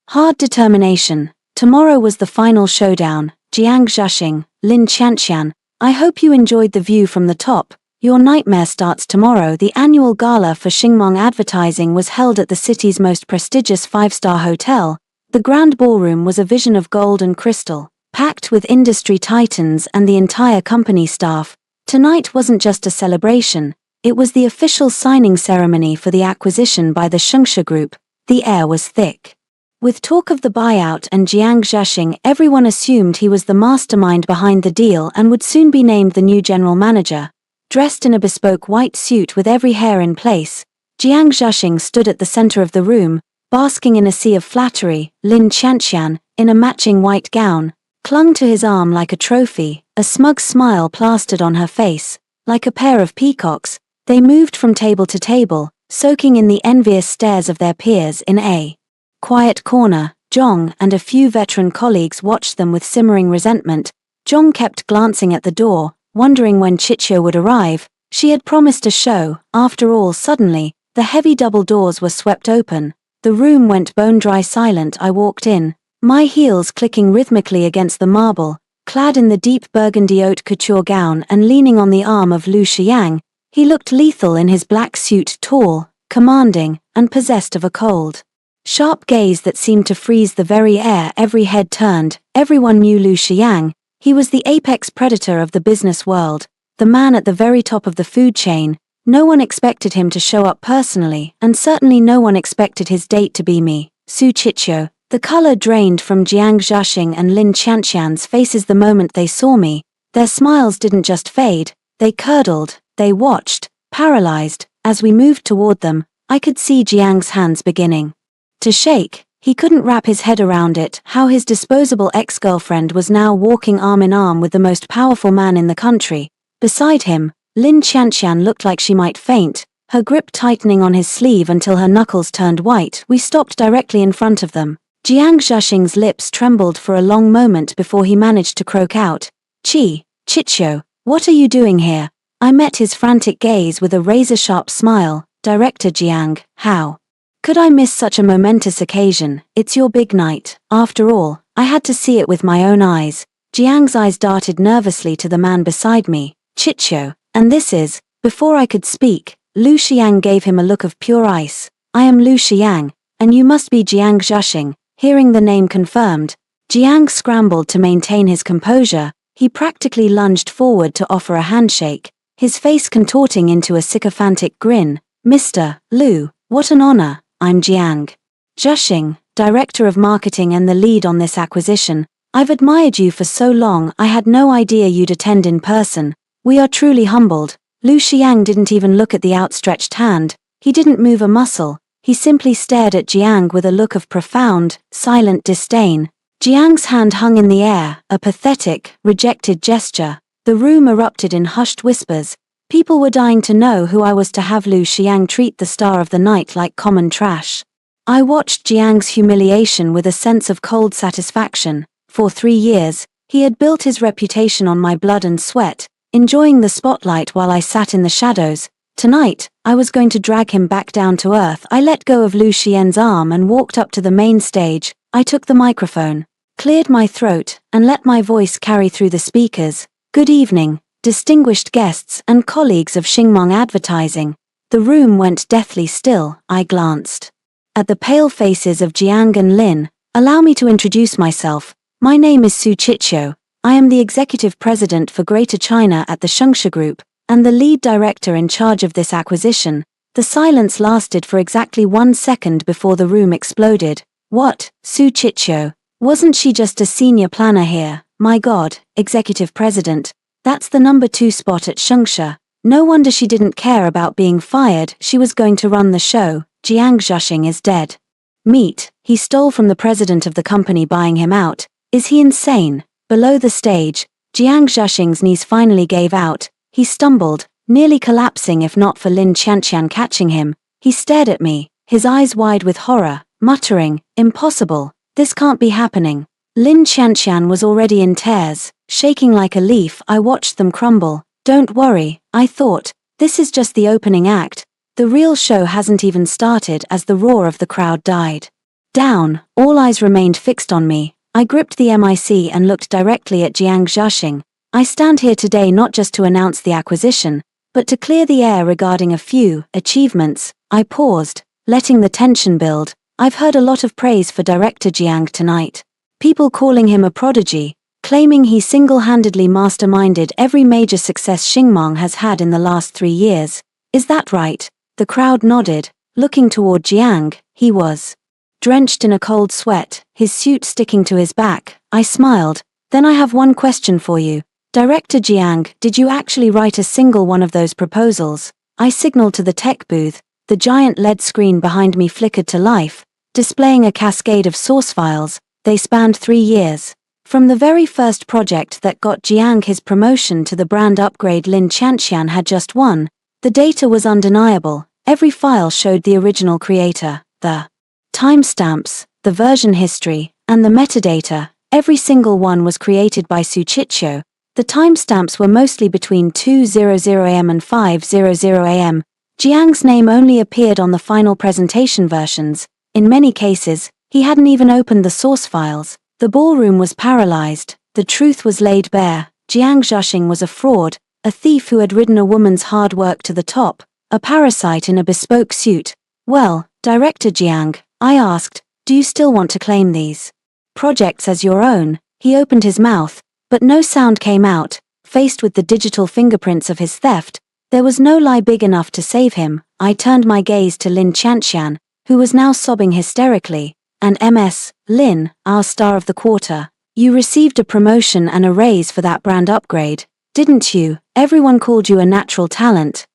hard determination. Tomorrow was the final showdown. Jiang Zhaxing, Lin Qianqian, I hope you enjoyed the view from the top. Your nightmare starts tomorrow. The annual gala for Xingmong Advertising was held at the city's most prestigious five-star hotel. The grand ballroom was a vision of gold and crystal, packed with industry titans and the entire company staff. Tonight wasn't just a celebration, it was the official signing ceremony for the acquisition by the Shengsha Group. The air was thick with talk of the buyout, and Jiang Zhaxing. Everyone assumed he was the mastermind behind the deal and would soon be named the new general manager. Dressed in a bespoke white suit with every hair in place, Jiang Zhaxing stood at the center of the room, basking in a sea of flattery. Lin Qianqian, in a matching white gown, clung to his arm like a trophy, a smug smile plastered on her face. Like a pair of peacocks, they moved from table to table, soaking in the envious stares of their peers. In a quiet corner, Zhong and a few veteran colleagues watched them with simmering resentment. Zhong kept glancing at the door, wondering when Chicho would arrive. She had promised a show. After all, suddenly, the heavy double doors were swept open. The room went bone-dry silent. I walked in, my heels clicking rhythmically against the marble, clad in the deep burgundy haute couture gown and leaning on the arm of Lu Xiang. He looked lethal in his black suit, tall, commanding, and possessed of a cold, sharp gaze that seemed to freeze the very air. Every head turned. Everyone knew Lu Xiang. He was the apex predator of the business world, the man at the very top of the food chain. No one expected him to show up personally, and certainly no one expected his date to be me, Su Chicho. The color drained from Jiang Zhaxing and Lin Qianqian's faces the moment they saw me. Their smiles didn't just fade, they curdled. They watched, paralyzed. As we moved toward them, I could see Jiang's hands beginning to shake. He couldn't wrap his head around it, how his disposable ex-girlfriend was now walking arm in arm with the most powerful man in the country. Beside him, Lin Qianqian looked like she might faint, her grip tightening on his sleeve until her knuckles turned white. We stopped directly in front of them. Jiang Zhaxing's lips trembled for a long moment before he managed to croak out, Chicho, what are you doing here? I met his frantic gaze with a razor-sharp smile. Director Jiang, how could I miss such a momentous occasion? It's your big night. After all, I had to see it with my own eyes. Jiang's eyes darted nervously to the man beside me. Chicho, and this is... Before I could speak, Lu Xiang gave him a look of pure ice. I am Lu Xiang, and you must be Jiang Zhaxing. Hearing the name confirmed, Jiang scrambled to maintain his composure. He practically lunged forward to offer a handshake, his face contorting into a sycophantic grin. Mr. Lu, what an honor. I'm Jiang Zhaxing, Director of Marketing and the lead on this acquisition. I've admired you for so long, I had no idea you'd attend in person. We are truly humbled. Lu Xiang didn't even look at the outstretched hand. He didn't move a muscle. He simply stared at Jiang with a look of profound, silent disdain. Jiang's hand hung in the air, a pathetic, rejected gesture. The room erupted in hushed whispers. People were dying to know who I was to have Lu Xiang treat the star of the night like common trash. I watched Jiang's humiliation with a sense of cold satisfaction. For 3 years, he had built his reputation on my blood and sweat, enjoying the spotlight while I sat in the shadows. Tonight, I was going to drag him back down to earth. I let go of Lu Xian's arm and walked up to the main stage. I took the microphone, cleared my throat, and let my voice carry through the speakers. Good evening, distinguished guests and colleagues of Xingmong Advertising. The room went deathly still. I glanced at the pale faces of Jiang and Lin. Allow me to introduce myself. My name is Su Chicho. I am the executive president for Greater China at the Shengsha Group, and the lead director in charge of this acquisition. The silence lasted for exactly 1 second before the room exploded. What, Su Chicho? Wasn't she just a senior planner here? My God, executive president. That's the number 2 spot at Shengsha. No wonder she didn't care about being fired. She was going to run the show. Jiang Zhaxing is dead. Meet, he stole from the president of the company buying him out. Is he insane? Below the stage, Jiang Zhaxing's knees finally gave out. He stumbled, nearly collapsing if not for Lin Qianqian catching him. He stared at me, his eyes wide with horror. muttering, "Impossible, this can't be happening." Lin Qianqian was already in tears, shaking like a leaf. I watched them crumble. Don't worry, I thought, this is just the opening act. The real show hasn't even started as the roar of the crowd died down. All eyes remained fixed on me. I gripped the mic and looked directly at Jiang Zhaxing. I stand here today not just to announce the acquisition, but to clear the air regarding a few achievements. I paused, letting the tension build. I've heard a lot of praise for Director Jiang tonight. People calling him a prodigy, claiming he single-handedly masterminded every major success Xingmang has had in the last 3 years. Is that right? The crowd nodded, looking toward Jiang. He was drenched in a cold sweat, his suit sticking to his back. I smiled. Then I have one question for you. Director Jiang, did you actually write a single one of those proposals? I signaled to the tech booth. The giant LED screen behind me flickered to life, displaying a cascade of source files. They spanned 3 years. From the very first project that got Jiang his promotion to the brand upgrade Lin Qianqian had just won, the data was undeniable. Every file showed the original creator, the timestamps, the version history, and the metadata. Every single one was created by Su Chichio. The timestamps were mostly between 2:00 am and 5:00 am. Jiang's name only appeared on the final presentation versions. In many cases, he hadn't even opened the source files. The ballroom was paralyzed. The truth was laid bare. Jiang Zhaxing was a fraud, a thief who had ridden a woman's hard work to the top, a parasite in a bespoke suit. Well, Director Jiang, I asked, do you still want to claim these projects as your own? He opened his mouth, but no sound came out. Faced with the digital fingerprints of his theft, there was no lie big enough to save him. I turned my gaze to Lin Qianqian, who was now sobbing hysterically. And Ms. Lin, our star of the quarter, you received a promotion and a raise for that brand upgrade, didn't you? Everyone called you a natural talent.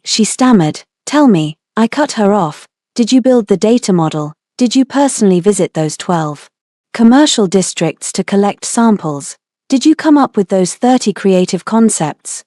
She stammered. Tell me. I cut her off. Did you build the data model? Did you personally visit those 12 commercial districts to collect samples? Did you come up with those 30 creative concepts?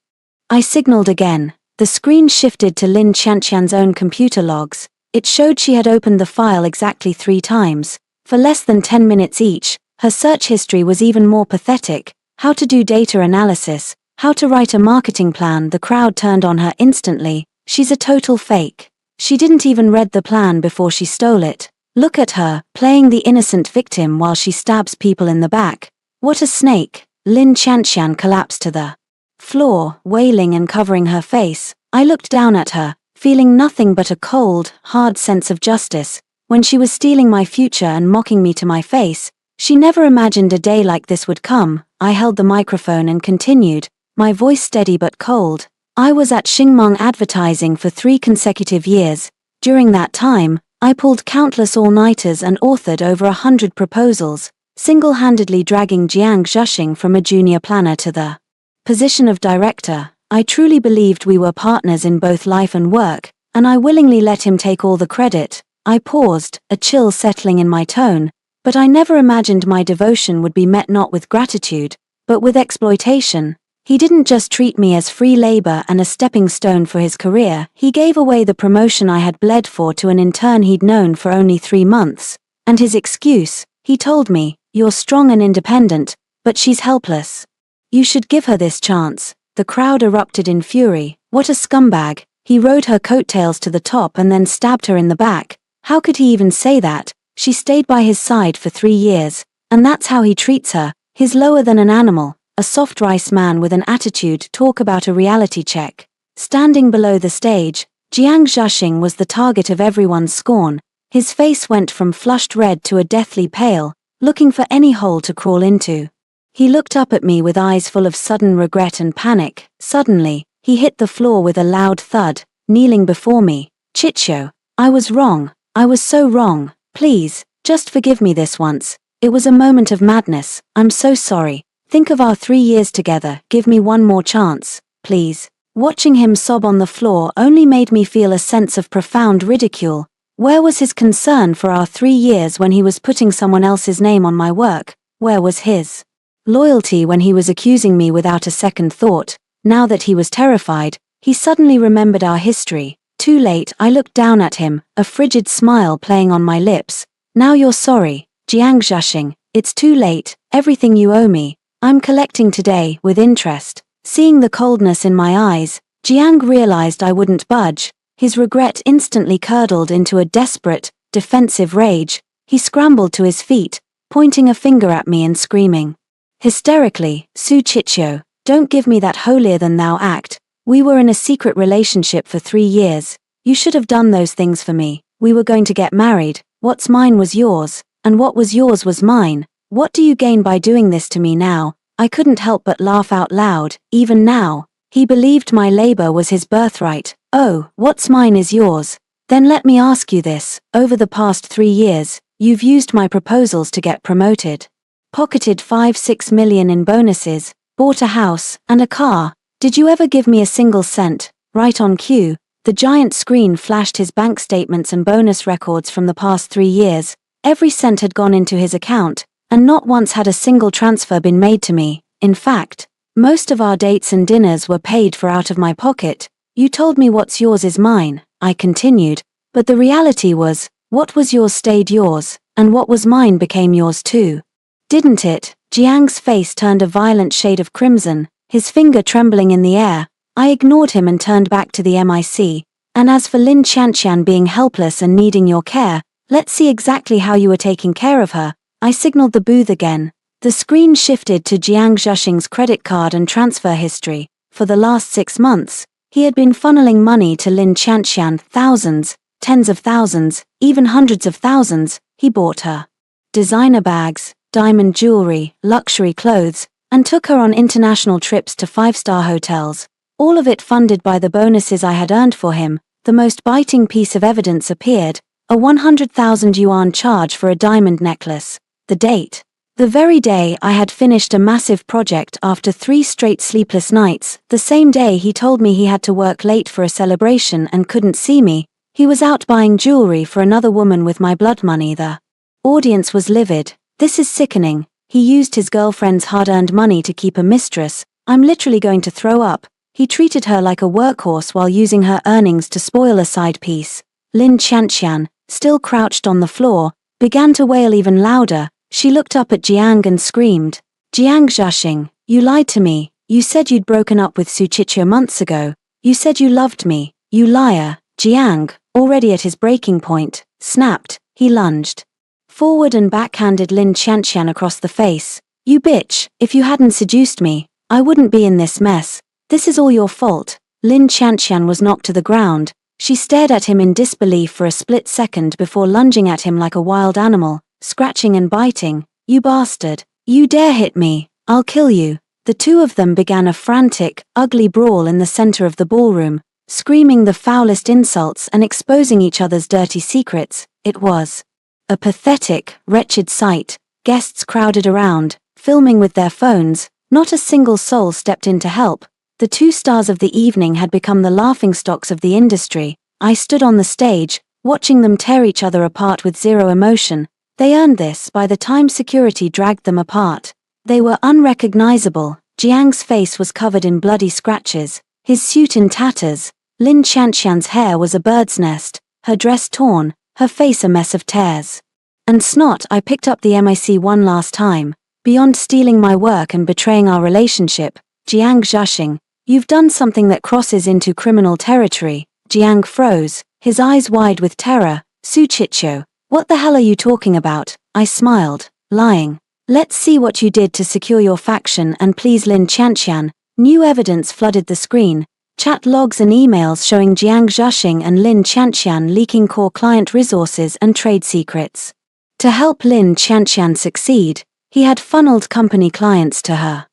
I signaled again. The screen shifted to Lin Qianqian's own computer logs. It showed she had opened the file exactly 3 times, for less than 10 minutes each. Her search history was even more pathetic. How to do data analysis, how to write a marketing plan. The crowd turned on her instantly. She's a total fake. She didn't even read the plan before she stole it. Look at her, playing the innocent victim while she stabs people in the back. What a snake. Lin Qianqian collapsed to the floor, wailing and covering her face. I looked down at her, feeling nothing but a cold, hard sense of justice. When she was stealing my future and mocking me to my face, she never imagined a day like this would come. I held the microphone and continued, my voice steady but cold. I was at Xingmang Advertising for 3 consecutive years. During that time, I pulled countless all-nighters and authored over 100 proposals, single-handedly dragging Jiang Zhaxing from a junior planner to the position of director. I truly believed we were partners in both life and work, and I willingly let him take all the credit. I paused, a chill settling in my tone, but I never imagined my devotion would be met not with gratitude, but with exploitation. He didn't just treat me as free labor and a stepping stone for his career, he gave away the promotion I had bled for to an intern he'd known for only 3 months. And his excuse, he told me, you're strong and independent, but she's helpless. You should give her this chance. The crowd erupted in fury. What a scumbag. He rode her coattails to the top and then stabbed her in the back. How could he even say that? She stayed by his side for 3 years, and that's how he treats her. He's lower than an animal. A soft rice man with an attitude. Talk about a reality check. Standing below the stage, Jiang Zhaxing was the target of everyone's scorn. His face went from flushed red to a deathly pale, looking for any hole to crawl into. He looked up at me with eyes full of sudden regret and panic. Suddenly, he hit the floor with a loud thud, kneeling before me. Chicho, I was wrong. I was so wrong. Please, just forgive me this once. It was a moment of madness. I'm so sorry. Think of our 3 years together. Give me one more chance, please. Watching him sob on the floor only made me feel a sense of profound ridicule. Where was his concern for our 3 years when he was putting someone else's name on my work? Where was his loyalty when he was accusing me without a second thought? Now that he was terrified, he suddenly remembered our history. too late. I looked down at him, a frigid smile playing on my lips. Now you're sorry, Jiang Zhuxing. It's too late, everything you owe me. I'm collecting today, with interest. Seeing the coldness in my eyes, Jiang realized I wouldn't budge. His regret instantly curdled into a desperate, defensive rage. He scrambled to his feet, pointing a finger at me and screaming hysterically, Su Chichio, don't give me that holier-than-thou act. We were in a secret relationship for 3 years. You should have done those things for me. We were going to get married. What's mine was yours, and what was yours was mine. What do you gain by doing this to me now? I couldn't help but laugh out loud. Even now, he believed my labor was his birthright. Oh, what's mine is yours. Then let me ask you this. Over the past 3 years, you've used my proposals to get promoted. Pocketed 5-6 million in bonuses, bought a house, and a car. Did you ever give me a single cent? Right on cue, the giant screen flashed his bank statements and bonus records from the past 3 years. Every cent had gone into his account, and not once had a single transfer been made to me. In fact, most of our dates and dinners were paid for out of my pocket. You told me what's yours is mine, I continued, but the reality was, what was yours stayed yours, and what was mine became yours too. Didn't it? Jiang's face turned a violent shade of crimson, his finger trembling in the air. I ignored him and turned back to the MIC. And as for Lin Qianqian being helpless and needing your care, let's see exactly how you were taking care of her. I signaled the booth again. The screen shifted to Jiang Zhuxing's credit card and transfer history. For the last 6 months, he had been funneling money to Lin Qianqian, thousands, tens of thousands, even hundreds of thousands. He bought her designer bags, diamond jewelry, luxury clothes, and took her on international trips to 5-star hotels. All of it funded by the bonuses I had earned for him. The most biting piece of evidence appeared, a 100,000 yuan charge for a diamond necklace. The date. The very day I had finished a massive project after 3 straight sleepless nights, the same day he told me he had to work late for a celebration and couldn't see me. He was out buying jewelry for another woman with my blood money. The audience was livid. This is sickening. He used his girlfriend's hard-earned money to keep a mistress. I'm literally going to throw up. He treated her like a workhorse while using her earnings to spoil a side piece. Lin Qianqian, still crouched on the floor, began to wail even louder. She looked up at Jiang and screamed, Jiang Zhuxing, you lied to me. You said you'd broken up with Su Chichio months ago. You said you loved me. You liar. Jiang, already at his breaking point, snapped. He lunged forward and backhanded Lin Qianqian across the face. You bitch, if you hadn't seduced me, I wouldn't be in this mess. This is all your fault. Lin Qianqian was knocked to the ground. She stared at him in disbelief for a split second before lunging at him like a wild animal, scratching and biting. You bastard. You dare hit me. I'll kill you. The two of them began a frantic, ugly brawl in the center of the ballroom, screaming the foulest insults and exposing each other's dirty secrets. It was a pathetic, wretched sight. Guests crowded around, filming with their phones. Not a single soul stepped in to help. The 2 stars of the evening had become the laughingstocks of the industry. I stood on the stage, watching them tear each other apart with zero emotion. They earned this by the time security dragged them apart. They were unrecognizable. Jiang's face was covered in bloody scratches, his suit in tatters. Lin Qianqian's hair was a bird's nest, her dress torn, her face a mess of tears and snot. I picked up the MIC one last time. Beyond stealing my work and betraying our relationship, Jiang Zhuxing, you've done something that crosses into criminal territory. Jiang froze, his eyes wide with terror. Su Chichio, what the hell are you talking about? I smiled, lying. Let's see what you did to secure your faction and please Lin Qianqian. New evidence flooded the screen. Chat logs and emails showing Jiang Zhuxing and Lin Qianqian leaking core client resources and trade secrets. To help Lin Qianqian succeed, he had funneled company clients to her.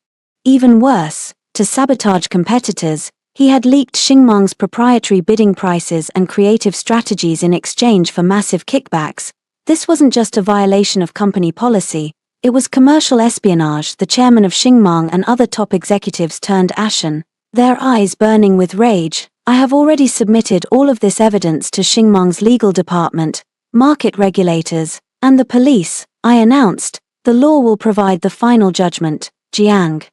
Even worse, to sabotage competitors, he had leaked Xingmang's proprietary bidding prices and creative strategies in exchange for massive kickbacks. This wasn't just a violation of company policy, it was commercial espionage. The chairman of Xingmang and other top executives turned ashen, their eyes burning with rage. I have already submitted all of this evidence to Xingmang's legal department, market regulators, and the police, I announced. The law will provide the final judgment. Jiang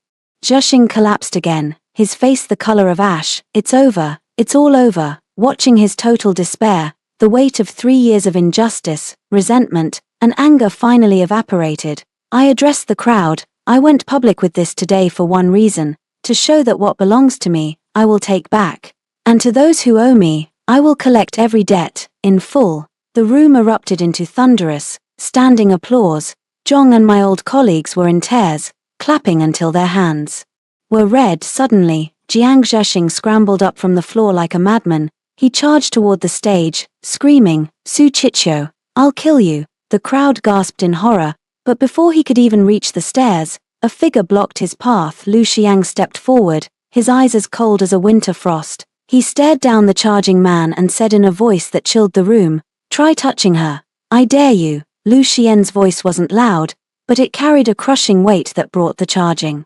Zhuxing collapsed again, his face the color of ash. It's over, it's all over. Watching his total despair, the weight of 3 years of injustice, resentment, and anger finally evaporated, I addressed the crowd. I went public with this today for one reason: to show that what belongs to me, I will take back. And to those who owe me, I will collect every debt, in full. The room erupted into thunderous, standing applause. Zhong and my old colleagues were in tears, clapping until their hands were red. Suddenly, Jiang Zhexing scrambled up from the floor like a madman. He charged toward the stage, screaming, "Su Chichio, I'll kill you!" The crowd gasped in horror, but before he could even reach the stairs, a figure blocked his path. Lu Xiang stepped forward, his eyes as cold as a winter frost. He stared down the charging man and said in a voice that chilled the room, "Try touching her. I dare you." Lu Xian's voice wasn't loud, but it carried a crushing weight that brought the charging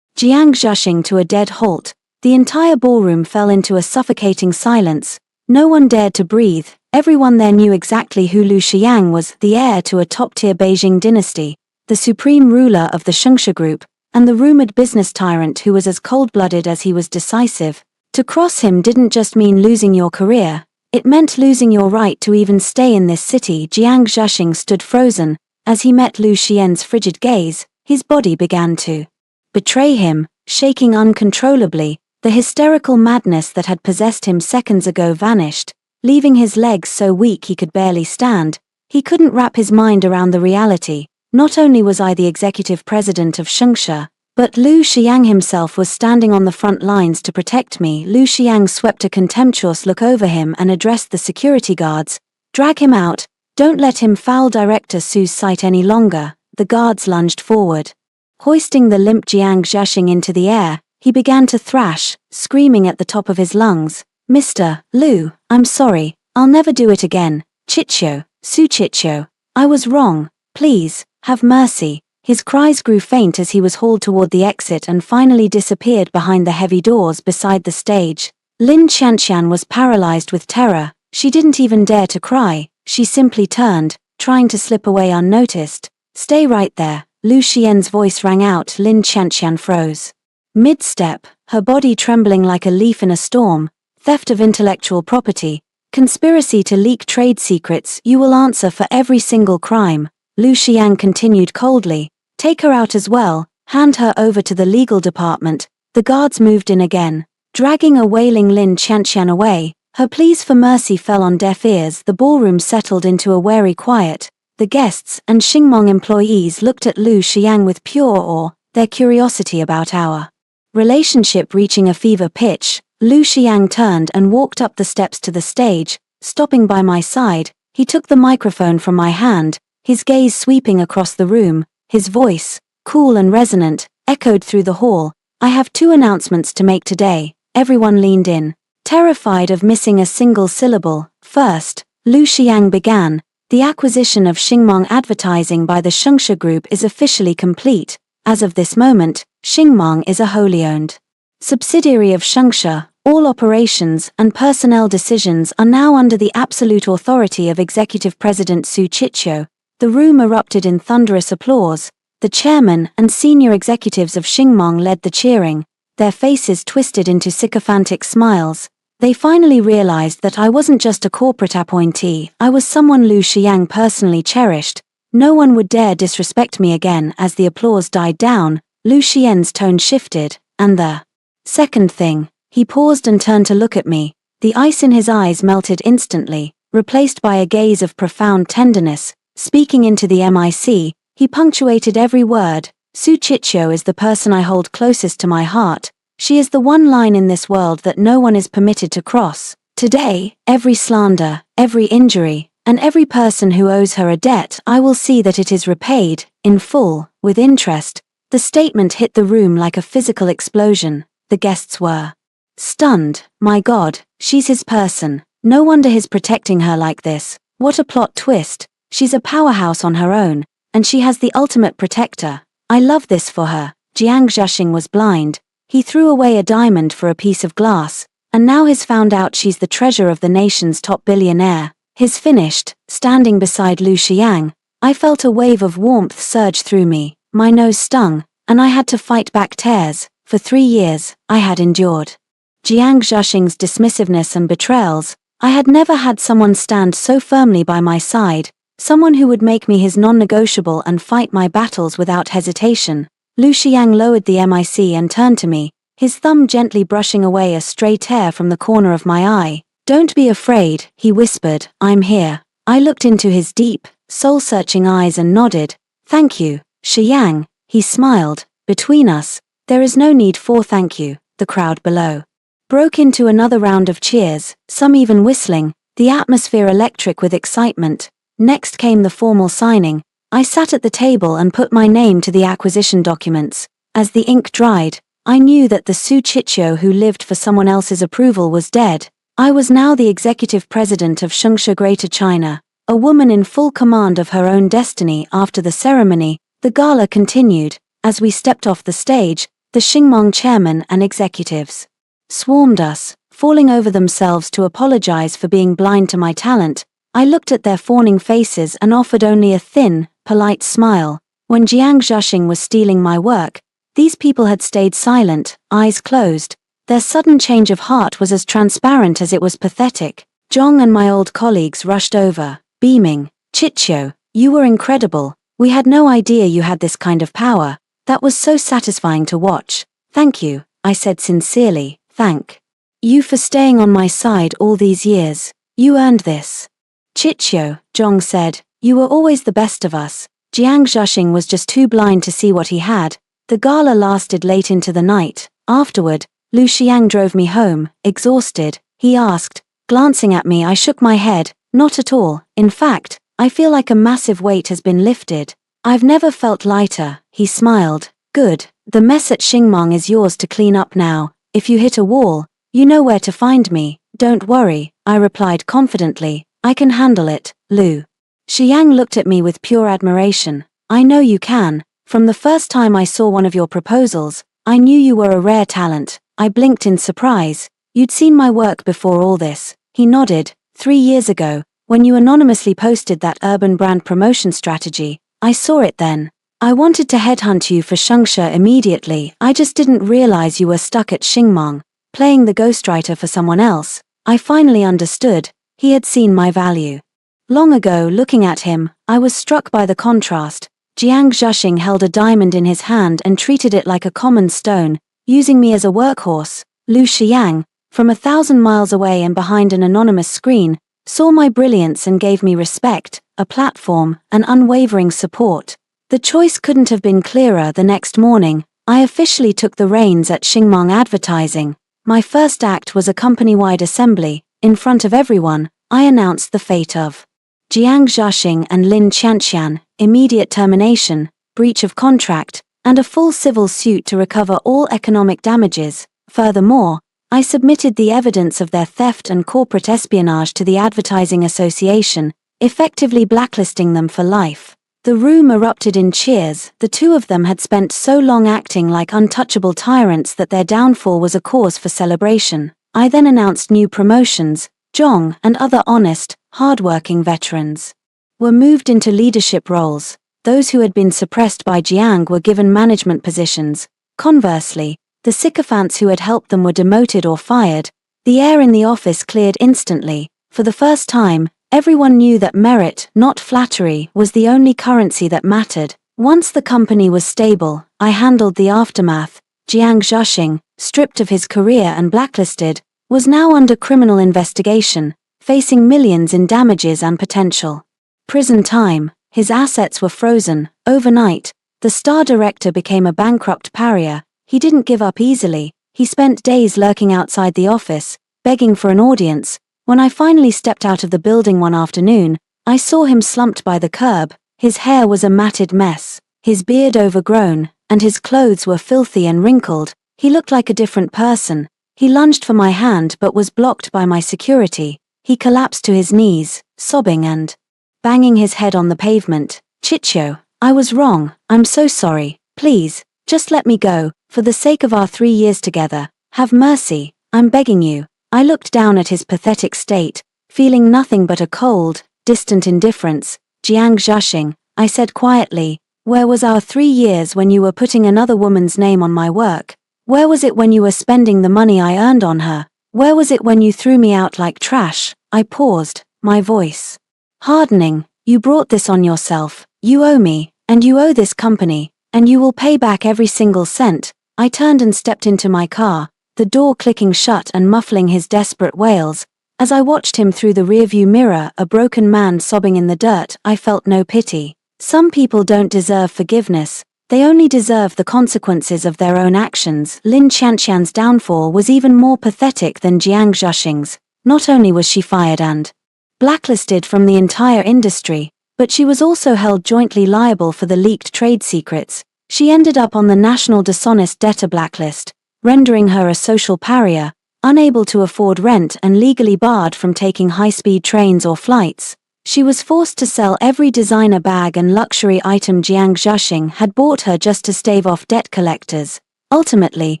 Jiang Zhexing to a dead halt. The entire ballroom fell into a suffocating silence. No one dared to breathe. Everyone there knew exactly who Lu Xiang was, the heir to a top-tier Beijing dynasty, the supreme ruler of the Shungsha group, and the rumored business tyrant who was as cold-blooded as he was decisive. To cross him didn't just mean losing your career, it meant losing your right to even stay in this city. Jiang Zhexing stood frozen. As he met Lu Xian's frigid gaze, his body began to betray him, shaking uncontrollably. The hysterical madness that had possessed him seconds ago vanished, leaving his legs so weak he could barely stand. He couldn't wrap his mind around the reality. Not only was I the executive president of Shungsha, but Lu Xiang himself was standing on the front lines to protect me. Lu Xiang swept a contemptuous look over him and addressed the security guards. "Drag him out. Don't let him foul Director Su's sight any longer." The guards lunged forward. Hoisting the limp Jiang Zhexing into the air, he began to thrash, screaming at the top of his lungs, "Mr. Lu, I'm sorry. I'll never do it again. Chichio, Su Chichio, I was wrong. Please, have mercy." His cries grew faint as he was hauled toward the exit and finally disappeared behind the heavy doors beside the stage. Lin Qianqian was paralyzed with terror. She didn't even dare to cry. She simply turned, trying to slip away unnoticed. "Stay right there." Lu Xian's voice rang out. Lin Qianqian froze mid-step, her body trembling like a leaf in a storm. "Theft of intellectual property, conspiracy to leak trade secrets. You will answer for every single crime." Lu Xiang continued coldly. "Take her out as well. Hand her over to the legal department." The guards moved in again, dragging a wailing Lin Qianqian away. Her pleas for mercy fell on deaf ears. The ballroom settled into a wary quiet. The guests and Xingmong employees looked at Lu Xiang with pure awe, their curiosity about our relationship reaching a fever pitch. Lu Xiang turned and walked up the steps to the stage. Stopping by my side, he took the microphone from my hand, his gaze sweeping across the room. His voice, cool and resonant, echoed through the hall. "I have 2 announcements to make today." Everyone leaned in, terrified of missing a single syllable. First, Lu Xiang began, "The acquisition of Xingmong Advertising by the Shungsha Group is officially complete. As of this moment, Xingmong is a wholly owned subsidiary of Shungsha. All operations and personnel decisions are now under the absolute authority of Executive President Su Chichio." The room erupted in thunderous applause. The chairman and senior executives of Xingmong led the cheering, their faces twisted into sycophantic smiles. They finally realized that I wasn't just a corporate appointee, I was someone Lu Xiang personally cherished. No one would dare disrespect me again. As the applause died down, Lu Xian's tone shifted, "And the second thing." He paused and turned to look at me. The ice in his eyes melted instantly, replaced by a gaze of profound tenderness. Speaking into the mic, he punctuated every word. "Su Chichio is the person I hold closest to my heart. She is the one line in this world that no one is permitted to cross. Today, every slander, every injury, and every person who owes her a debt, I will see that it is repaid, in full, with interest." The statement hit the room like a physical explosion. The guests were stunned. "My God, she's his person. No wonder he's protecting her like this. What a plot twist. She's a powerhouse on her own, and she has the ultimate protector. I love this for her." Jiang Zhexing was blind. He threw away a diamond for a piece of glass, and now he's found out she's the treasure of the nation's top billionaire. He's finished. Standing beside Lu Xiang, I felt a wave of warmth surge through me. My nose stung, and I had to fight back tears. For 3 years, I had endured Jiang Zhexing's dismissiveness and betrayals, I had never had someone stand so firmly by my side, someone who would make me his non-negotiable and fight my battles without hesitation. Lu Xiang lowered the mic and turned to me, his thumb gently brushing away a stray tear from the corner of my eye. "Don't be afraid," he whispered, "I'm here." I looked into his deep, soul-searching eyes and nodded. "Thank you, Xiang," he smiled. "Between us, there is no need for thank you." The crowd below broke into another round of cheers, some even whistling, the atmosphere electric with excitement. Next came the formal signing. I sat at the table and put my name to the acquisition documents. As the ink dried, I knew that the Su Chichio who lived for someone else's approval was dead. I was now the executive president of Shengsha Greater China, a woman in full command of her own destiny. After the ceremony, the gala continued. As we stepped off the stage, the Xingmong chairman and executives swarmed us, falling over themselves to apologize for being blind to my talent. I looked at their fawning faces and offered only a thin, polite smile. When Jiang Zhuxing was stealing my work, these people had stayed silent, eyes closed. Their sudden change of heart was as transparent as it was pathetic. Zhong and my old colleagues rushed over, beaming. "Chichio, you were incredible. We had no idea you had this kind of power. That was so satisfying to watch." "Thank you," I said sincerely. "Thank you for staying on my side all these years. You earned this." "Chichio," Zhong said, "you were always the best of us." Jiang Zhuxing was just too blind to see what he had. The gala lasted late into the night. Afterward, Lu Xiang drove me home, exhausted. He asked, glancing at me. I shook my head. "Not at all. In fact, I feel like a massive weight has been lifted. I've never felt lighter." He smiled. "Good. The mess at Xingmong is yours to clean up now. If you hit a wall, you know where to find me." "Don't worry," I replied confidently. "I can handle it." Lu Xiang looked at me with pure admiration. "I know you can. From the first time I saw one of your proposals, I knew you were a rare talent." I blinked in surprise. "You'd seen my work before all this." He nodded. 3 years ago, when you anonymously posted that urban brand promotion strategy, I saw it then. I wanted to headhunt you for Shengsha immediately. I just didn't realize you were stuck at Xingmong, playing the ghostwriter for someone else." I finally understood. He had seen my value. Long ago, looking at him, I was struck by the contrast. Jiang Zhuxing held a diamond in his hand and treated it like a common stone, using me as a workhorse. Lu Xiang, from 1,000 miles away and behind an anonymous screen, saw my brilliance and gave me respect, a platform, and unwavering support. The choice couldn't have been clearer. The next morning, I officially took the reins at Xingmong Advertising. My first act was a company-wide assembly. In front of everyone, I announced the fate of Jiang Zhuxing and Lin Qianqian, immediate termination, breach of contract, and a full civil suit to recover all economic damages. Furthermore, I submitted the evidence of their theft and corporate espionage to the Advertising Association, effectively blacklisting them for life. The room erupted in cheers. The two of them had spent so long acting like untouchable tyrants that their downfall was a cause for celebration. I then announced new promotions. Zhong and other honest, hard-working veterans were moved into leadership roles. Those who had been suppressed by Jiang were given management positions. Conversely, the sycophants who had helped them were demoted or fired. The air in the office cleared instantly. For the first time, everyone knew that merit, not flattery, was the only currency that mattered. Once the company was stable, I handled the aftermath. Jiang Zhuxing, stripped of his career and blacklisted, was now under criminal investigation, facing millions in damages and potential prison time. His assets were frozen. Overnight, the star director became a bankrupt pariah. He didn't give up easily. He spent days lurking outside the office, begging for an audience. When I finally stepped out of the building one afternoon, I saw him slumped by the curb. His hair was a matted mess, his beard overgrown, and his clothes were filthy and wrinkled. He looked like a different person. He lunged for my hand but was blocked by my security. He collapsed to his knees, sobbing and banging his head on the pavement. "Chichio, I was wrong. I'm so sorry. Please, just let me go. For the sake of our 3 years together, have mercy. I'm begging you." I looked down at his pathetic state, feeling nothing but a cold, distant indifference. "Jiang Zhuxing," I said quietly, "where was our 3 years when you were putting another woman's name on my work? Where was it when you were spending the money I earned on her? Where was it when you threw me out like trash?" I paused, my voice hardening. "You brought this on yourself, you owe me, and you owe this company, and you will pay back every single cent." I turned and stepped into my car, the door clicking shut and muffling his desperate wails. As I watched him through the rearview mirror, a broken man sobbing in the dirt, I felt no pity. Some people don't deserve forgiveness, they only deserve the consequences of their own actions. Lin Qianqian's downfall was even more pathetic than Jiang Zhexing's. Not only was she fired and blacklisted from the entire industry, but she was also held jointly liable for the leaked trade secrets. She ended up on the National Dishonest Debtor blacklist, rendering her a social pariah, unable to afford rent and legally barred from taking high-speed trains or flights. She was forced to sell every designer bag and luxury item Jiang Zhexing had bought her just to stave off debt collectors. Ultimately,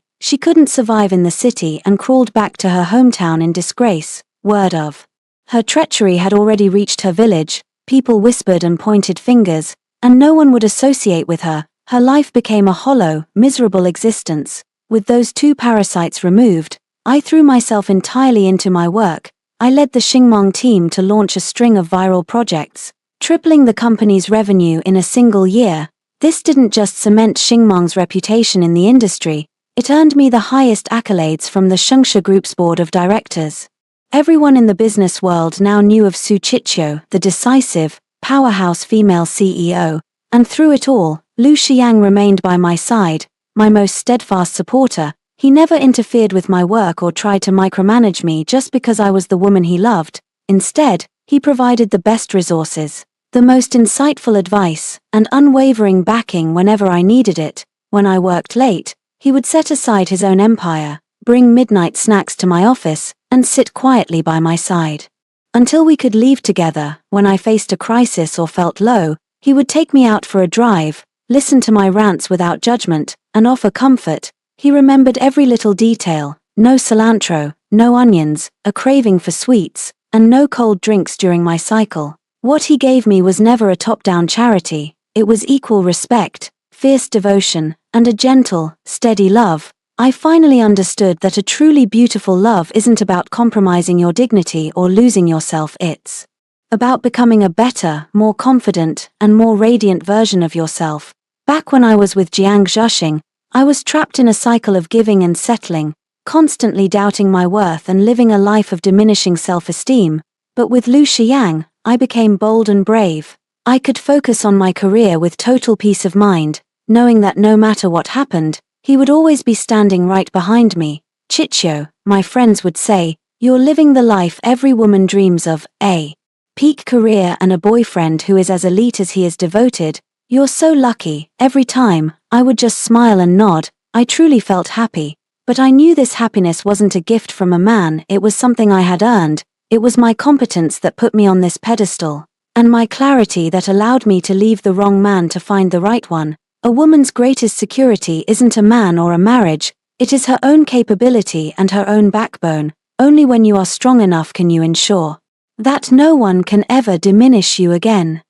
she couldn't survive in the city and crawled back to her hometown in disgrace. Word of her treachery had already reached her village, people whispered and pointed fingers, and no one would associate with her. Her life became a hollow, miserable existence. With those two parasites removed, I threw myself entirely into my work. I led the Xingmong team to launch a string of viral projects, tripling the company's revenue in a single year. This didn't just cement Xingmong's reputation in the industry, it earned me the highest accolades from the Shengsha Group's board of directors. Everyone in the business world now knew of Su Qiqiu, the decisive, powerhouse female CEO, and through it all, Lu Xiang remained by my side, my most steadfast supporter. He never interfered with my work or tried to micromanage me just because I was the woman he loved. Instead, he provided the best resources, the most insightful advice, and unwavering backing whenever I needed it. When I worked late, he would set aside his own empire, bring midnight snacks to my office, and sit quietly by my side. Until we could leave together. When I faced a crisis or felt low, he would take me out for a drive, listen to my rants without judgment, and offer comfort. He remembered every little detail: no cilantro, no onions, a craving for sweets, and no cold drinks during my cycle. What he gave me was never a top-down charity, it was equal respect, fierce devotion, and a gentle, steady love. I finally understood that a truly beautiful love isn't about compromising your dignity or losing yourself, it's about becoming a better, more confident, and more radiant version of yourself. Back when I was with Jiang Zhexing, I was trapped in a cycle of giving and settling, constantly doubting my worth and living a life of diminishing self-esteem. But with Lu Xiang, I became bold and brave. I could focus on my career with total peace of mind, knowing that no matter what happened, he would always be standing right behind me. "Chicho," my friends would say, "you're living the life every woman dreams of, a peak career and a boyfriend who is as elite as he is devoted. You're so lucky." Every time, I would just smile and nod. I truly felt happy. But I knew this happiness wasn't a gift from a man, it was something I had earned. It was my competence that put me on this pedestal, and my clarity that allowed me to leave the wrong man to find the right one. A woman's greatest security isn't a man or a marriage, it is her own capability and her own backbone. Only when you are strong enough can you ensure that no one can ever diminish you again.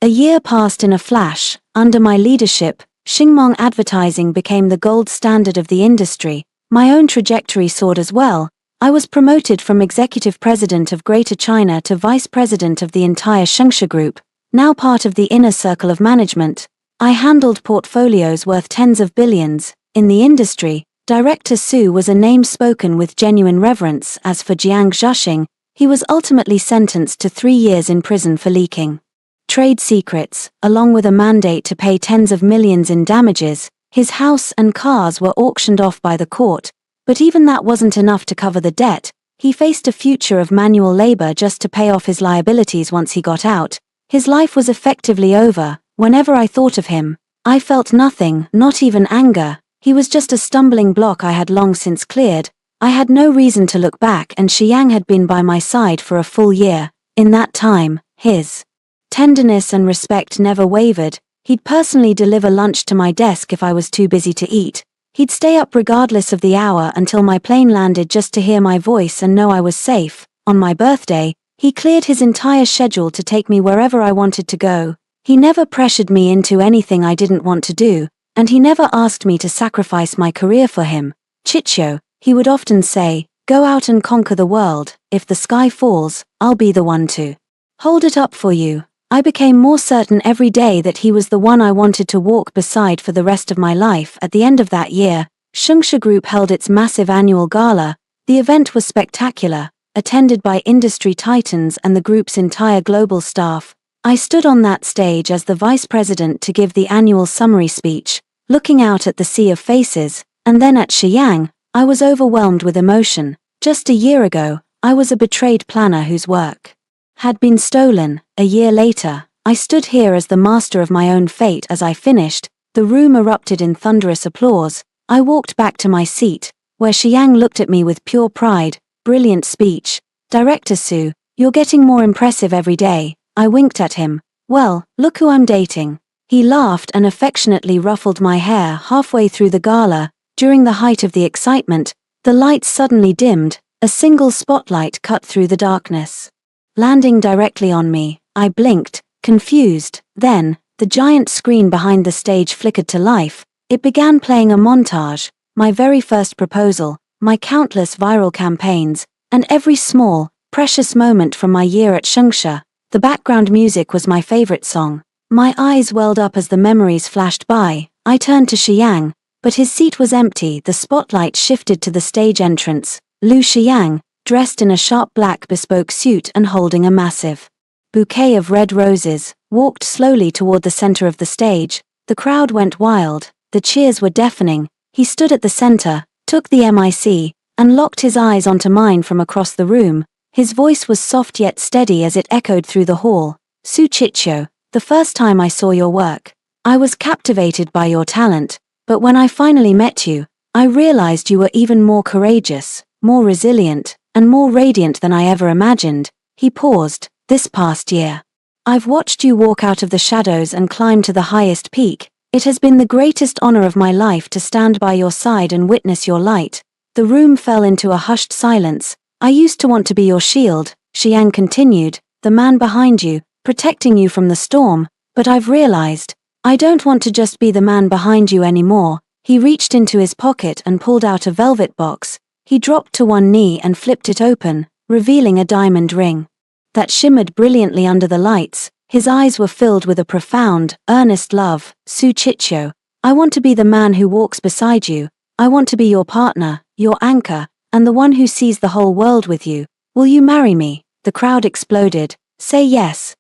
A year passed in a flash. Under my leadership, Xingmong advertising became the gold standard of the industry. My own trajectory soared as well. I was promoted from executive president of Greater China to vice president of the entire Shengsha Group, now part of the inner circle of management. I handled portfolios worth tens of billions. In the industry, Director Su was a name spoken with genuine reverence. As for Jiang Zhexing, he was ultimately sentenced to 3 years in prison for leaking trade secrets, along with a mandate to pay tens of millions in damages. His house and cars were auctioned off by the court, but even that wasn't enough to cover the debt. He faced a future of manual labor just to pay off his liabilities once he got out. His life was effectively over. Whenever I thought of him, I felt nothing, not even anger. He was just a stumbling block I had long since cleared. I had no reason to look back, and Xiang had been by my side for a full year. In that time, his tenderness and respect never wavered. He'd personally deliver lunch to my desk if I was too busy to eat. He'd stay up regardless of the hour until my plane landed just to hear my voice and know I was safe. On my birthday, he cleared his entire schedule to take me wherever I wanted to go. He never pressured me into anything I didn't want to do, and he never asked me to sacrifice my career for him. "Chicho," he would often say, Go out and conquer the world. If the sky falls, I'll be the one to hold it up for you. I became more certain every day that he was the one I wanted to walk beside for the rest of my life. At the end of that year, Shungsha Group held its massive annual gala. The event was spectacular, attended by industry titans and the group's entire global staff. I stood on that stage as the vice president to give the annual summary speech, looking out at the sea of faces, and then at Xiang. I was overwhelmed with emotion. Just a year ago, I was a betrayed planner whose work had been stolen. A year later, I stood here as the master of my own fate. As I finished, the room erupted in thunderous applause. I walked back to my seat, where Xiang looked at me with pure pride. Brilliant speech, Director Su, you're getting more impressive every day. I winked at him. Well, look who I'm dating. He laughed and affectionately ruffled my hair. Halfway through the gala, during the height of the excitement, the lights suddenly dimmed. A single spotlight cut through the darkness, landing directly on me. I blinked, confused. Then, the giant screen behind the stage flickered to life. It began playing a montage, my very first proposal, my countless viral campaigns, and every small, precious moment from my year at Shungsha. The background music was my favorite song. My eyes welled up as the memories flashed by. I turned to Xiang, but his seat was empty. The spotlight shifted to the stage entrance. Lu Xiang, dressed in a sharp black bespoke suit and holding a massive bouquet of red roses, walked slowly toward the center of the stage. The crowd went wild. The cheers were deafening. He stood at the center, took the mic, and locked his eyes onto mine from across the room. His voice was soft yet steady as it echoed through the hall. Su Chicho, the first time I saw your work, I was captivated by your talent, but when I finally met you, I realized you were even more courageous, more resilient, and more radiant than I ever imagined. He paused. This past year, I've watched you walk out of the shadows and climb to the highest peak. It has been the greatest honor of my life to stand by your side and witness your light. The room fell into a hushed silence. I used to want to be your shield, Xiang continued, the man behind you, protecting you from the storm, but I've realized, I don't want to just be the man behind you anymore. He reached into his pocket and pulled out a velvet box. He dropped to one knee and flipped it open, revealing a diamond ring that shimmered brilliantly under the lights. His eyes were filled with a profound, earnest love. Su Chicho, I want to be the man who walks beside you. I want to be your partner, your anchor, and the one who sees the whole world with you. Will you marry me? The crowd exploded. Say yes,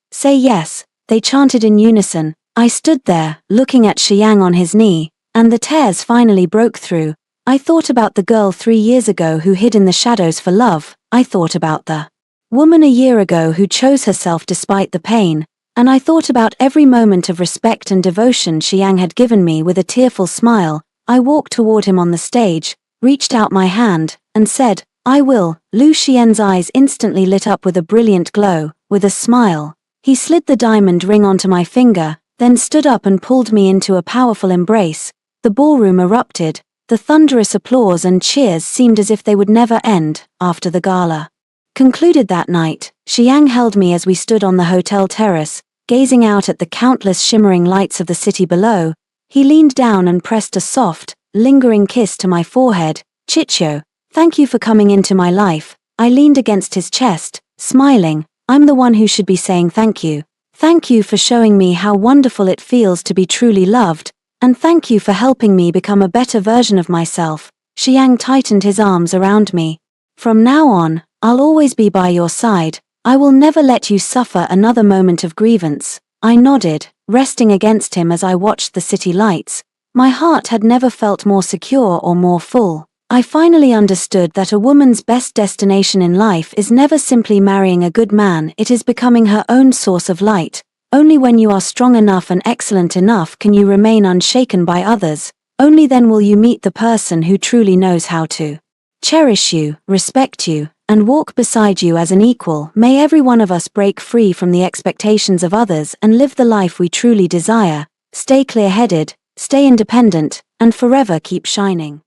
they chanted in unison. I stood there, looking at Xiang on his knee, and the tears finally broke through. I thought about the girl 3 years ago who hid in the shadows for love. I thought about the woman a year ago who chose herself despite the pain, and I thought about every moment of respect and devotion Xiang had given me. With a tearful smile, I walked toward him on the stage, reached out my hand, and said, I will. Lu Xian's eyes instantly lit up with a brilliant glow. With a smile, he slid the diamond ring onto my finger, then stood up and pulled me into a powerful embrace. The ballroom erupted. The thunderous applause and cheers seemed as if they would never end. After the gala concluded that night, Xiang held me as we stood on the hotel terrace, gazing out at the countless shimmering lights of the city below. He leaned down and pressed a soft, lingering kiss to my forehead. Chicho, thank you for coming into my life. I leaned against his chest, smiling. I'm the one who should be saying thank you. Thank you for showing me how wonderful it feels to be truly loved, and thank you for helping me become a better version of myself. Xiang tightened his arms around me. From now on, I'll always be by your side. I will never let you suffer another moment of grievance. I nodded, resting against him as I watched the city lights. My heart had never felt more secure or more full. I finally understood that a woman's best destination in life is never simply marrying a good man. It is becoming her own source of light. Only when you are strong enough and excellent enough can you remain unshaken by others. Only then will you meet the person who truly knows how to cherish you, respect you, and walk beside you as an equal. May every one of us break free from the expectations of others and live the life we truly desire. Stay clear-headed, stay independent, and forever keep shining.